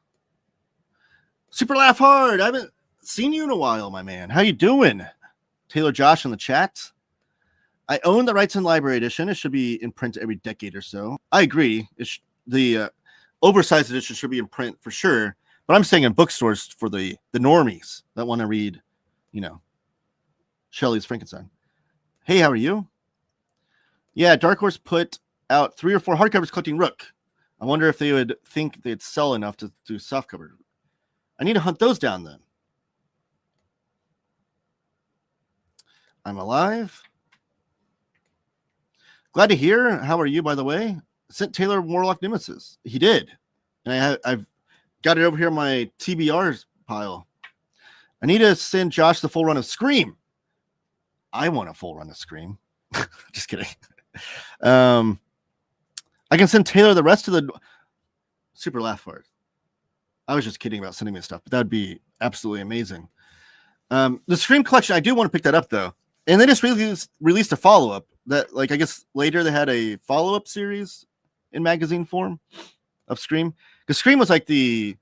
Super Laugh Hard. I haven't seen you in a while, my man. How you doing? Taylor Josh in the chat. I own the Wrightson Library Edition. It should be in print every decade or so. I agree. The oversized edition should be in print for sure. But I'm saying in bookstores for the normies that want to read, Shelley's Frankenstein. Hey, how are you? Yeah, Dark Horse put out 3 or 4 hardcovers collecting Rook. I wonder if they would think they'd sell enough to do softcover. I need to hunt those down then. I'm alive. Glad to hear. How are you, by the way? Sent Taylor Warlock Nemesis. He did. And I've got it over here in my TBRs pile. I need to send Josh the full run of Scream. I want a full run of Scream. Just kidding. I can send Taylor the rest of the super laugh hard. I was just kidding about sending me stuff, but that would be absolutely amazing. The Scream collection, I do want to pick that up though. And they just released a follow-up that, like, I guess later they had a follow-up series in magazine form of Scream. Because Scream was like the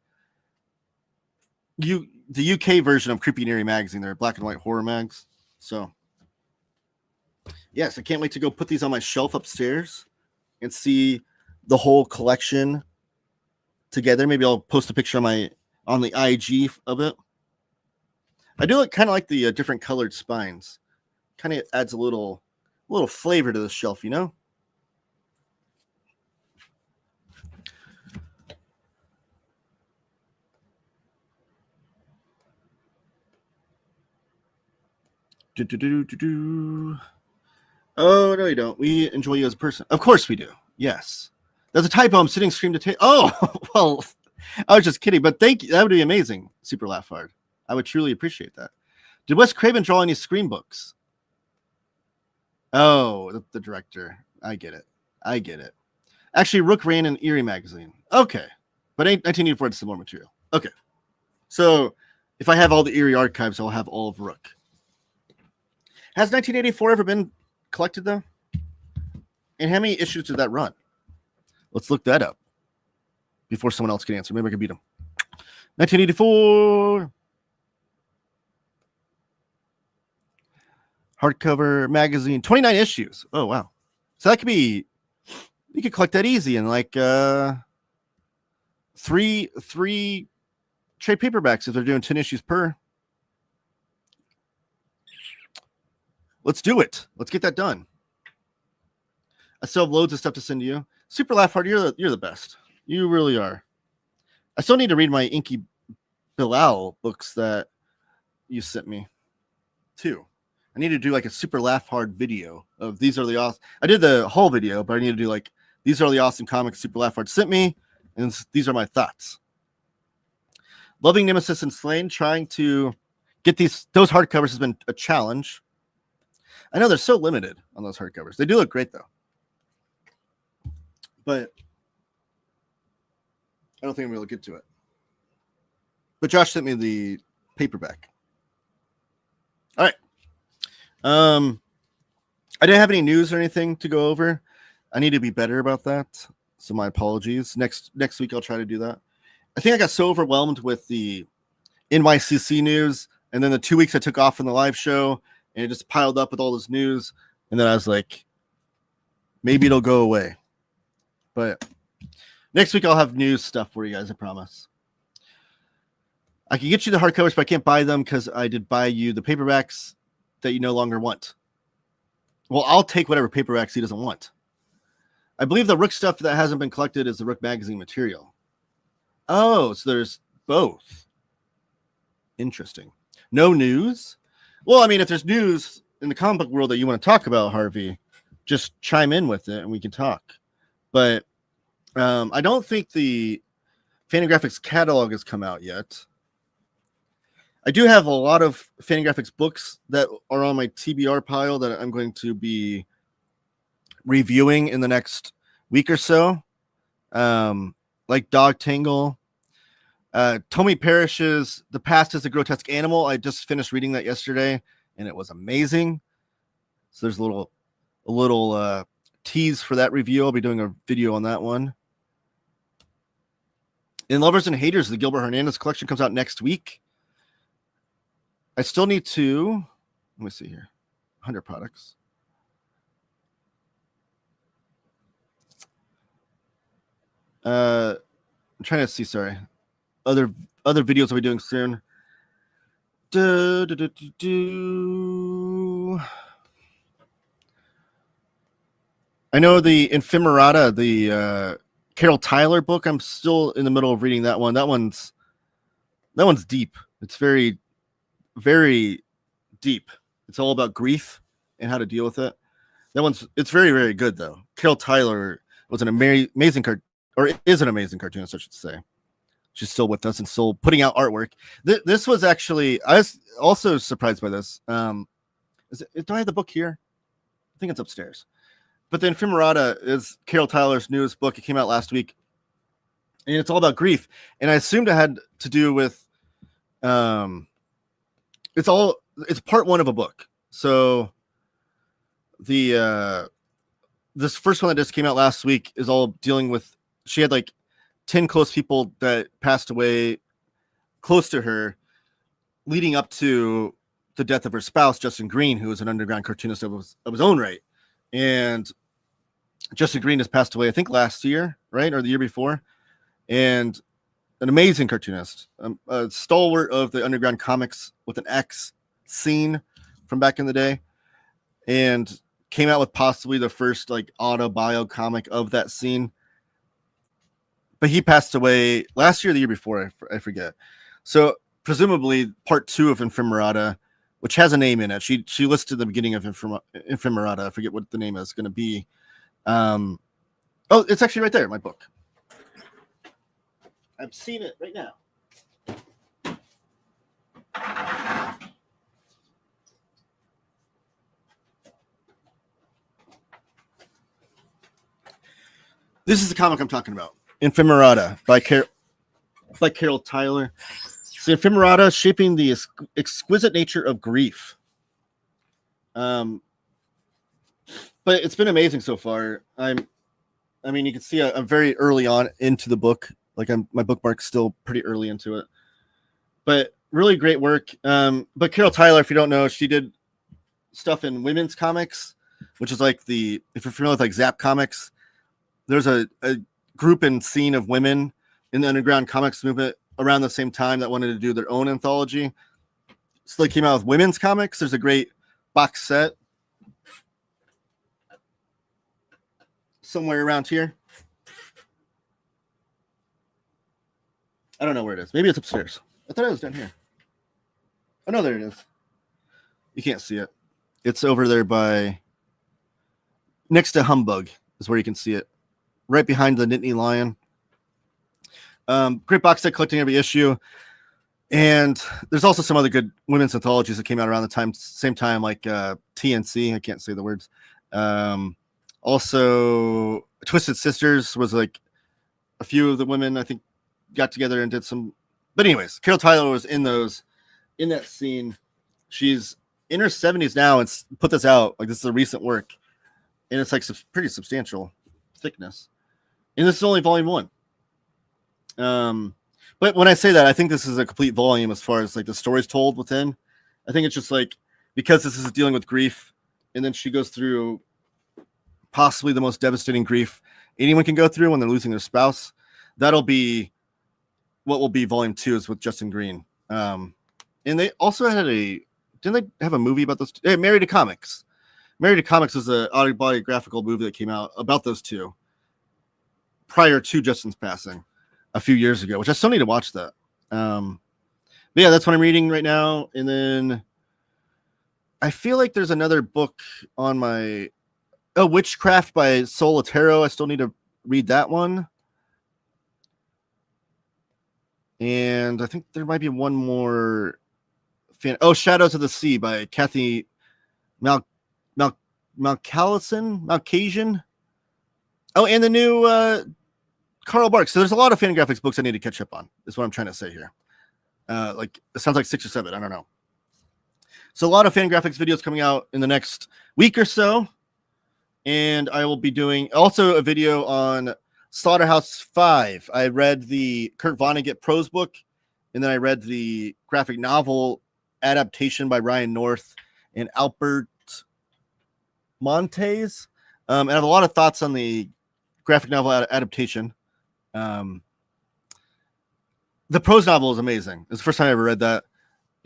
UK version of Creepy and Eerie magazine. They're black and white horror mags. So yes, I can't wait to go put these on my shelf upstairs and see the whole collection together. Maybe I'll post a picture on the IG of it. I do kind of like the different colored spines. Kind of adds a little flavor to the shelf, you know? Oh, no, you don't. We enjoy you as a person. Of course we do. Yes. That's a typo. I'm sitting Scream to take. Oh, well, I was just kidding. But thank you. That would be amazing. Super laugh hard. I would truly appreciate that. Did Wes Craven draw any Scream books? Oh, the director. I get it. Actually, Rook ran an Eerie magazine. Okay. But 1984 had similar material. Okay. So if I have all the Eerie archives, I'll have all of Rook. Has 1984 ever been collected, though? And how many issues did that run? Let's look that up before someone else can answer. Maybe I can beat them. 1984. Hardcover magazine, 29 issues. Oh, wow. So that could be, you could collect that easy in like three trade paperbacks if they're doing 10 issues per. Let's do it. Let's get that done. I still have loads of stuff to send to you. Super laugh hard. You're the best. You really are. I still need to read my Inky Bilal books that you sent me too. I need to do like a super laugh hard video of these are the awesome. I did the whole video, but I need to do like these are the awesome comics super laugh hard sent me, and these are my thoughts. Loving Nemesis and Slain, trying to get those hardcovers has been a challenge. I know they're so limited on those hardcovers. They do look great though, but I don't think I'm going to get to it. But Josh sent me the paperback. All right. I didn't have any news or anything to go over. I need to be better about that. So my apologies. Next week I'll try to do that. I think I got so overwhelmed with the NYCC news, and then the 2 weeks I took off from the live show, and it just piled up with all this news. And then I was like, maybe it'll go away. But next week I'll have news stuff for you guys, I promise. I can get you the hardcovers, but I can't buy them because I did buy you the paperbacks that you no longer want. Well, I'll take whatever paperbacks he doesn't want. I believe the Rook stuff that hasn't been collected is the Rook magazine material. Oh, so there's both. Interesting. No news? Well, I mean, if there's news in the comic book world that you want to talk about, Harvey, just chime in with it and we can talk. But I don't think the Fantagraphics catalog has come out yet. I do have a lot of Fantagraphics books that are on my TBR pile that I'm going to be reviewing in the next week or so. Like Dog Tangle. Tommy Parrish's The Past is a Grotesque Animal. I just finished reading that yesterday, and it was amazing. So there's a little tease for that review. I'll be doing a video on that one. In Lovers and Haters, the Gilbert Hernandez collection comes out next week. I still need to, let me see here, 100 products. I'm trying to see, sorry. Other videos I'll be doing soon. I know the Ephemerata, the Carol Tyler book. I'm still in the middle of reading that one. That one's deep. It's very, very deep. It's all about grief and how to deal with it. It's very, very good though. Carol Tyler was an amazing is an amazing cartoonist, I should say. She's still with us and still putting out artwork. This was actually, I was also surprised by this. Do I have the book here? I think it's upstairs. But the Ephemerata is Carol Tyler's newest book. It came out last week, and it's all about grief. And I assumed it had to do with, it's part one of a book. So this first one that just came out last week is all dealing with, she had like 10 close people that passed away close to her leading up to the death of her spouse, Justin Green, who was an underground cartoonist of his own right. And Justin Green has passed away, I think last year, right? Or the year before. And an amazing cartoonist, a stalwart of the underground comics with an X scene from back in the day. And came out with possibly the first like autobio comic of that scene. But he passed away last year or the year before, I forget. So presumably part 2 of Ephemerata, which has a name in it. She listed the beginning of Ephemerata. I forget what the name is going to be. Oh, it's actually right there in my book. I'm seeing it right now. This is the comic I'm talking about. Ephemerata by Carol Tyler. It's Ephemerata shaping the exquisite nature of grief. But it's been amazing so far. I mean, you can see I'm very early on into the book. Like my bookmark's still pretty early into it. But really great work. But Carol Tyler, if you don't know, she did stuff in women's comics, which is like if you're familiar with like Zap Comics, there's a group and scene of women in the underground comics movement around the same time that wanted to do their own anthology. So they came out with women's comics. There's a great box set somewhere around here. I don't know where it is. Maybe it's upstairs. I thought it was down here. Oh, no, there it is. You can't see it. It's over there by next to Humbug is where you can see it. Right behind the Nittany Lion. Great box set collecting every issue. And there's also some other good women's anthologies that came out around the same time, like TNC. I can't say the words. Also, Twisted Sisters was like a few of the women, I think, got together and did some. But anyways, Carol Tyler was in that scene. She's in her 70s now and put this out. Like, this is a recent work. And it's like pretty substantial thickness. And this is only volume 1. But when I say that, I think this is a complete volume as far as like the stories told within. I think it's just like, because this is dealing with grief, and then she goes through possibly the most devastating grief anyone can go through when they're losing their spouse. That'll be what will be volume 2 is with Justin Green. And they also had didn't they have a movie about those? Married to Comics. Married to Comics was an autobiographical movie that came out about those two prior to Justin's passing a few years ago, which I still need to watch that. But yeah, that's what I'm reading right now. And then I feel like there's another book on my Witchcraft by Solitero. I still need to read that one. And I think there might be one more Shadows of the Sea by Kathy Malcasian. Oh, and the new Carl Barks. So there's a lot of Fangraphics books I need to catch up on, is what I'm trying to say here. Like, it sounds like 6 or 7. I don't know. So a lot of Fangraphics videos coming out in the next week or so. And I will be doing also a video on Slaughterhouse 5. I read the Kurt Vonnegut prose book, and then I read the graphic novel adaptation by Ryan North and Albert Montes. And I have a lot of thoughts on the graphic novel adaptation. The prose novel is amazing. It's the first time I ever read that.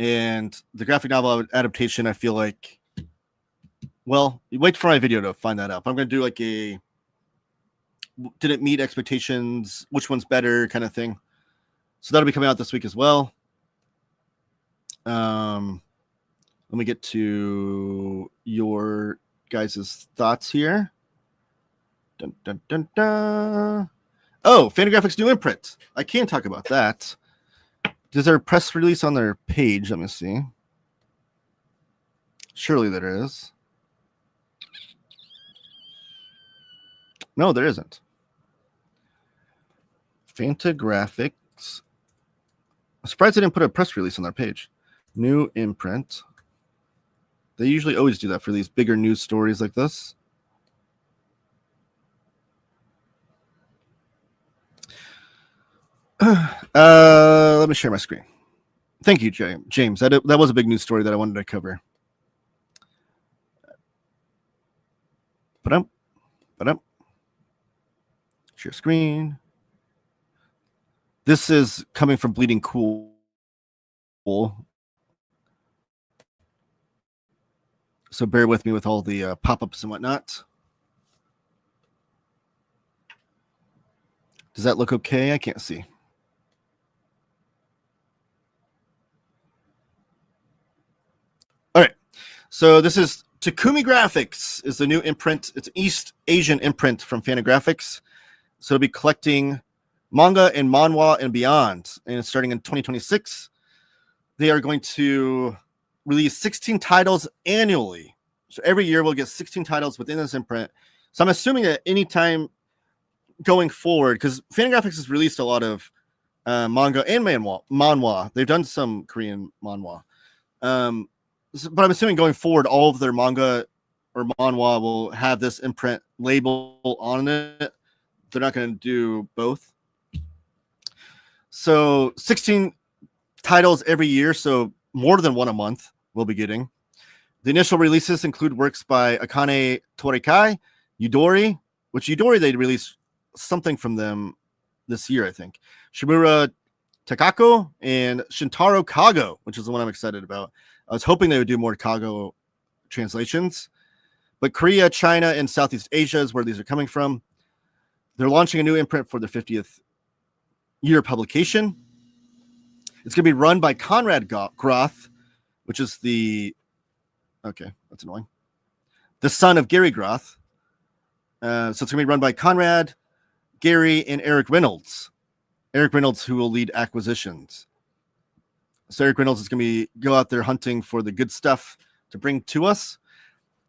And the graphic novel adaptation, I feel like, well, you wait for my video to find that out. But I'm going to do like did it meet expectations? Which one's better kind of thing. So that'll be coming out this week as well. Let me get to your guys' thoughts here. Dun, dun, dun, dun. Oh, Fantagraphics new imprint. I can talk about that. Is there a press release on their page? Let me see. Surely there is. No, there isn't. Fantagraphics. I'm surprised they didn't put a press release on their page. New imprint. They usually always do that for these bigger news stories like this. Let me share my screen. Thank you, James. That was a big news story that I wanted to cover. Share screen. This is coming from Bleeding Cool. So bear with me with all the pop-ups and whatnot. Does that look okay? I can't see. All right. So this is Takumi Graphics is the new imprint. It's an East Asian imprint from Fantagraphics. So it'll be collecting manga and manhwa and beyond. And it's starting in 2026. They are going to release 16 titles annually. So every year we'll get 16 titles within this imprint. So I'm assuming that anytime going forward, because Fantagraphics has released a lot of manga and manhwa. They've done some Korean manhwa. But I'm assuming going forward, all of their manga or manhwa will have this imprint label on it. They're not going to do both. So 16 titles every year, so more than one a month we'll be getting. The initial releases include works by Akane Torikai, Yudori, which Yudori they released something from them this year, I think. Shimura Takako and Shintaro Kago, which is the one I'm excited about. I was hoping they would do more Kago translations, but Korea, China, and Southeast Asia is where these are coming from. They're launching a new imprint for their 50th year publication. It's going to be run by Conrad Groth, which is okay, that's annoying. The son of Gary Groth. So it's going to be run by Conrad, Gary, and Eric Reynolds. Eric Reynolds, who will lead acquisitions. So Eric Reynolds is going to go out there hunting for the good stuff to bring to us.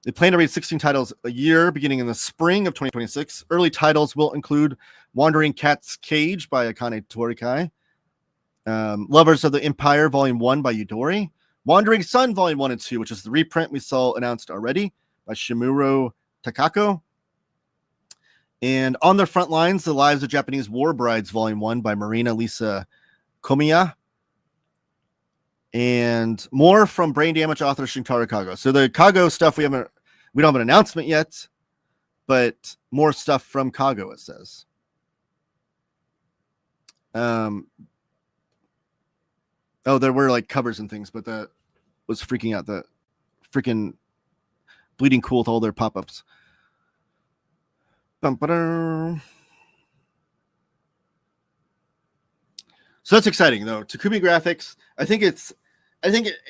They plan to read 16 titles a year, beginning in the spring of 2026. Early titles will include Wandering Cat's Cage by Akane Torikai, Lovers of the Empire Volume 1 by Yudori, Wandering Sun Volume 1 and 2, which is the reprint we saw announced already by Shimuro Takako, and On the Front Lines, The Lives of Japanese War Brides Volume 1 by Marina Lisa Komiya, and more from Brain Damage author Shintaro Kago. So the Kago stuff we don't have an announcement yet, but more stuff from Kago, it says. Oh, there were like covers and things, but that was freaking out. The freaking Bleeding Cool with all their pop-ups. So that's exciting, though. Takumi Graphics. I think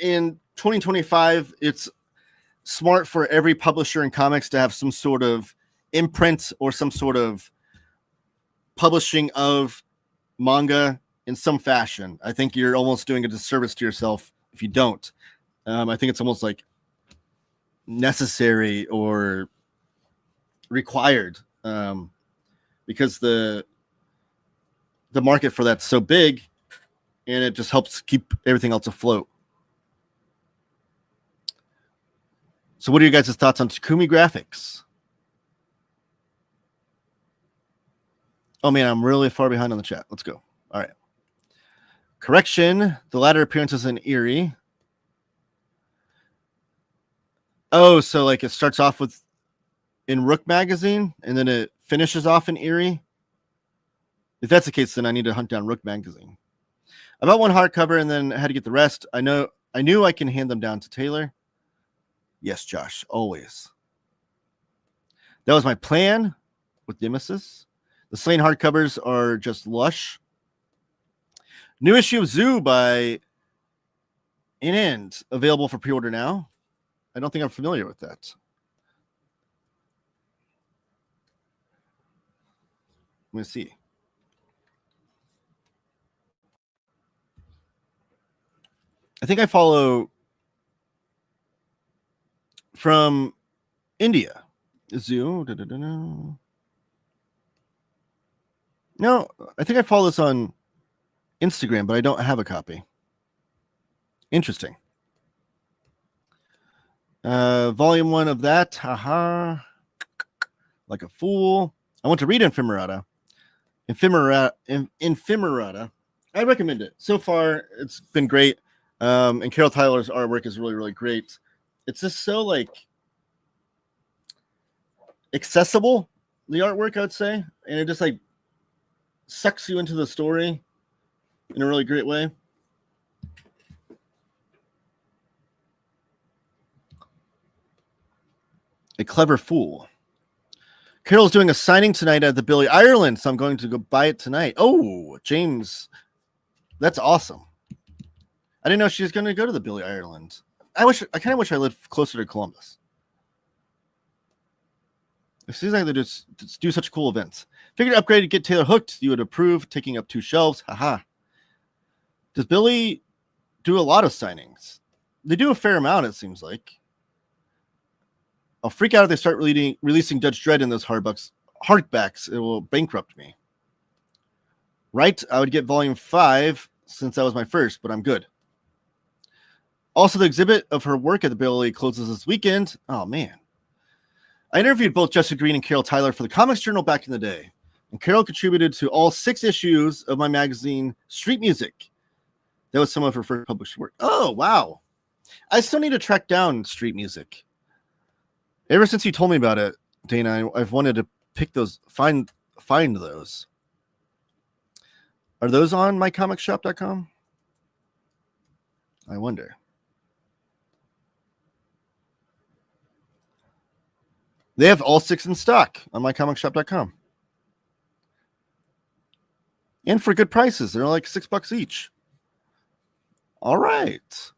in 2025, it's smart for every publisher in comics to have some sort of imprint or some sort of publishing of manga in some fashion. I think you're almost doing a disservice to yourself if you don't. I think it's almost like necessary or required because the market for that's so big, and it just helps keep everything else afloat. So what are you guys' thoughts on Takumi Graphics? Oh man, I'm really far behind on the chat. Let's go. All right. Correction. The latter appearance is in Erie. Oh, so like it starts off with in Rook magazine and then it finishes off in Erie. If that's the case, then I need to hunt down Rook magazine. I bought one hardcover and then had to get the rest. I knew I can hand them down to Taylor. Yes, Josh, always. That was my plan with Nemesis. The Slain hardcovers are just lush. New issue of Zoo by End available for pre-order now. I don't think I'm familiar with that. Let me see. I think I follow from India. Zoo. No, I think I follow this on Instagram, but I don't have a copy. Interesting. Volume 1 of that. Haha. Like a fool. I want to read Ephemerata. Ephemerata. I recommend it. So far, it's been great. And Carol Tyler's artwork is really, really great. It's just so like accessible, the artwork, I would say. And it just like sucks you into the story in a really great way. A clever fool. Carol's doing a signing tonight at the Billy Ireland, so I'm going to go buy it tonight. Oh, James, that's awesome. I didn't know she was going to go to the Billy Ireland. I kind of wish I lived closer to Columbus. It seems like they just do such cool events. Figured upgrade to get Taylor hooked. You would approve taking up 2 shelves. Haha. Does Billy do a lot of signings? They do a fair amount, it seems like. I'll freak out if they start releasing Judge Dredd in those hardbacks. It will bankrupt me. Right? I would get volume 5 since that was my first, but I'm good. Also, the exhibit of her work at the Billy closes this weekend. Oh, man. I interviewed both Jessica Green and Carol Tyler for the Comics Journal back in the day. And Carol contributed to all 6 issues of my magazine, Street Music. That was some of her first published work. Oh, wow. I still need to track down Street Music. Ever since you told me about it, Dana, I've wanted to pick those, find those. Are those on mycomicshop.com? I wonder. They have all 6 in stock on mycomicshop.com. And for good prices. They're like $6 each. All right.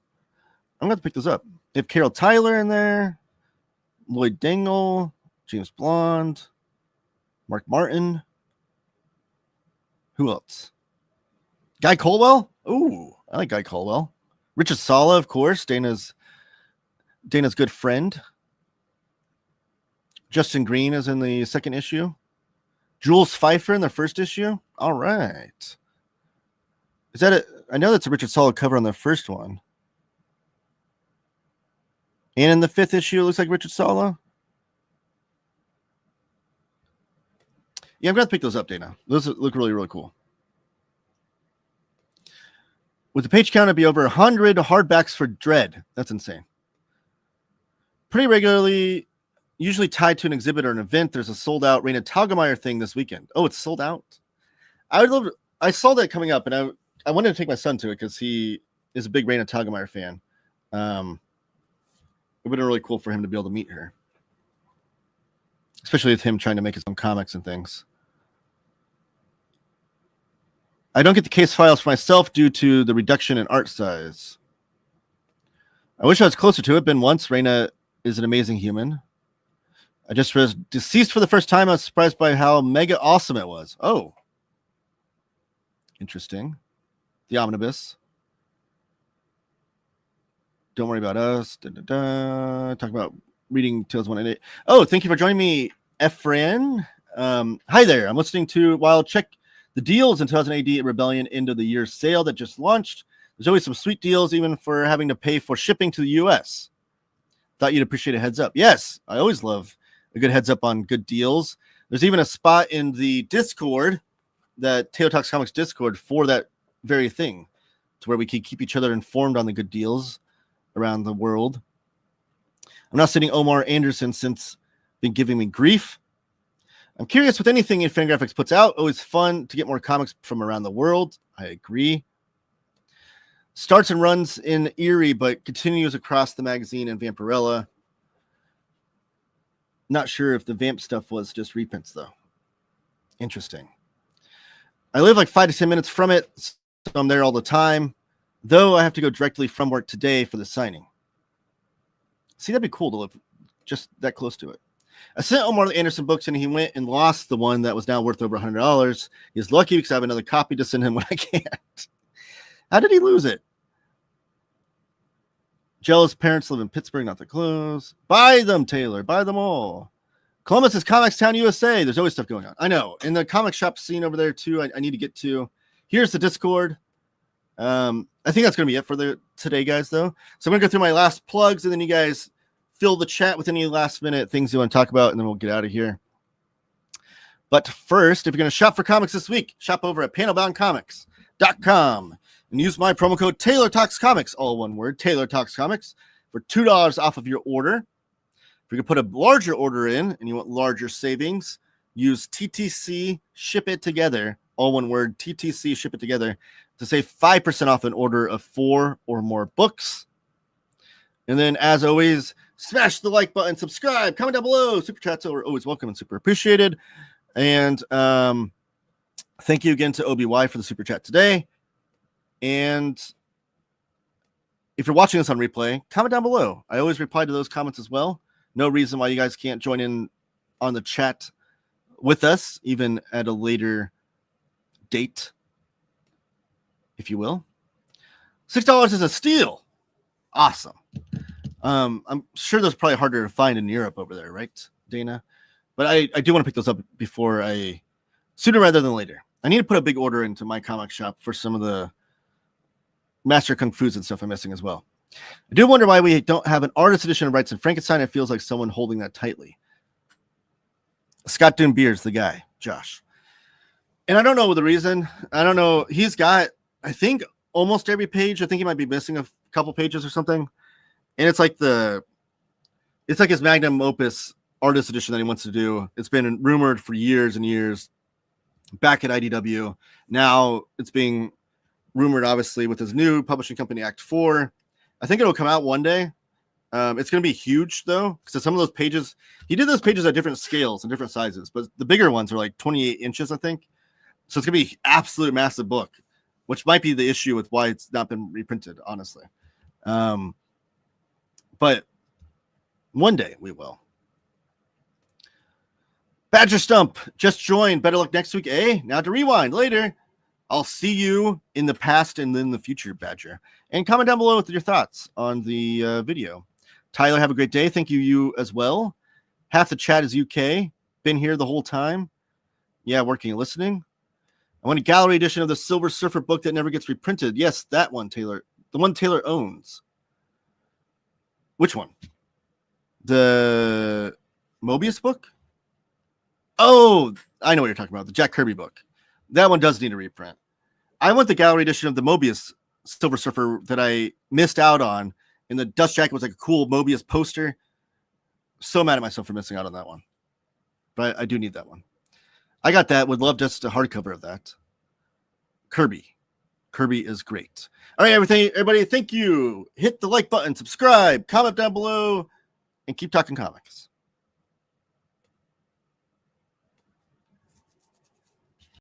I'm going to pick those up. They have Carol Tyler in there. Lloyd Dingle, James Blonde, Mark Martin. Who else? Guy Colwell? Ooh, I like Guy Colwell. Richard Sala, of course, Dana's good friend. Justin Green is in the 2nd issue. Jules Pfeiffer in the 1st issue. All right. Is that it? I know that's a Richard Sala cover on the 1st one. And in the 5th issue, it looks like Richard Sala. Yeah, I'm going to pick those up, Dana. Those look really, really cool. With the page count, it'd be over 100 hardbacks for Dread. That's insane. Pretty regularly, usually tied to an exhibit or an event, there's a sold-out Raina Telgemeier thing this weekend. Oh, it's sold out? I saw that coming up, and I wanted to take my son to it because he is a big Raina Telgemeier fan. It would have been really cool for him to be able to meet her. Especially with him trying to make his own comics and things. I don't get the case files for myself due to the reduction in art size. I wish I was closer to it. Been once. Raina is an amazing human. I just was deceased for the first time. I was surprised by how mega awesome it was. Oh. Interesting. The omnibus. Don't worry about us. Talk about reading Tales 1 and 8. Oh, thank you for joining me, Efren. Hi there. I'm listening to while check the deals in 2000 AD Rebellion end of the year sale that just launched. There's always some sweet deals, even for having to pay for shipping to the US. Thought you'd appreciate a heads up. Yes, I always love a good heads up on good deals. There's even a spot in the Discord, that Teo Talks Comics Discord, for that very thing, to where we can keep each other informed on the good deals around the world. I'm not sending Omar Anderson since been giving me grief. I'm curious with anything Fangraphix puts out. Always fun to get more comics from around the world. I agree. Starts and runs in Erie, but continues across the magazine in Vampirella. Not sure if the Vamp stuff was just reprints, though. Interesting. I live like 5 to 10 minutes from it, so I'm there all the time. Though I have to go directly from work today for the signing. See, that'd be cool to live just that close to it. I sent Omar the Anderson books, and he went and lost the one that was now worth over $100. He's lucky because I have another copy to send him when I can't. How did he lose it? Jealous parents live in Pittsburgh, not the clothes. Buy them, Taylor. Buy them all. Columbus is Comics Town, USA. There's always stuff going on. I know. In the comic shop scene over there, too, I need to get to. Here's the Discord. I think that's going to be it for today, guys, though. So I'm going to go through my last plugs, and then you guys fill the chat with any last-minute things you want to talk about, and then we'll get out of here. But first, if you're going to shop for comics this week, shop over at panelboundcomics.com and use my promo code Taylor Talks Comics, all one word, Taylor Talks Comics, for $2 off of your order. If you can put a larger order in and you want larger savings, use TTC Ship It Together, all one word, TTC Ship It Together, to save 5% off an order of 4 or more books. And then, as always, smash the like button, subscribe, comment down below. Super chats are always welcome and super appreciated. And thank you again to OBY for the super chat today. And if you're watching this on replay, comment down below. I always reply to those comments as well. No reason why you guys can't join in on the chat with us, even at a later date, if you will. $6 is a steal. Awesome. I'm sure those are probably harder to find in Europe over there, right, Dana? But I do want to pick those up sooner rather than later. I need to put a big order into my comic shop for some of the Master Kung Fu's and stuff I'm missing as well. I do wonder why we don't have an artist edition of Rights and Frankenstein. It feels like someone holding that tightly. Scott Doon Beard's the guy, Josh. And I don't know the reason. I don't know. He's got, I think, almost every page. I think he might be missing a couple pages or something. And it's like his magnum opus artist edition that he wants to do. It's been rumored for years and years back at IDW. Now it's being rumored, obviously, with his new publishing company, Act 4. I think it'll come out one day. It's going to be huge, though, because some of those pages, he did those pages at different scales and different sizes, but the bigger ones are like 28 inches, I think. So it's going to be absolute massive book, which might be the issue with why it's not been reprinted, honestly. But one day we will. Badger Stump just joined. Better luck next week, eh? Now to rewind later. I'll see you in the past and in the future, Badger. And comment down below with your thoughts on the video. Tyler, have a great day. Thank you as well. Half the chat is UK. Been here the whole time. Yeah, working and listening. I want a gallery edition of the Silver Surfer book that never gets reprinted. Yes, that one, Taylor. The one Taylor owns. Which one? The Mobius book? Oh, I know what you're talking about. The Jack Kirby book. That one does need a reprint. I want the gallery edition of the Mobius Silver Surfer that I missed out on. And the dust jacket was like a cool Mobius poster. So mad at myself for missing out on that one. But I do need that one. I got that. Would love just a hardcover of that. Kirby. Kirby is great. All right, everybody, thank you. Hit the like button, subscribe, comment down below, and keep talking comics.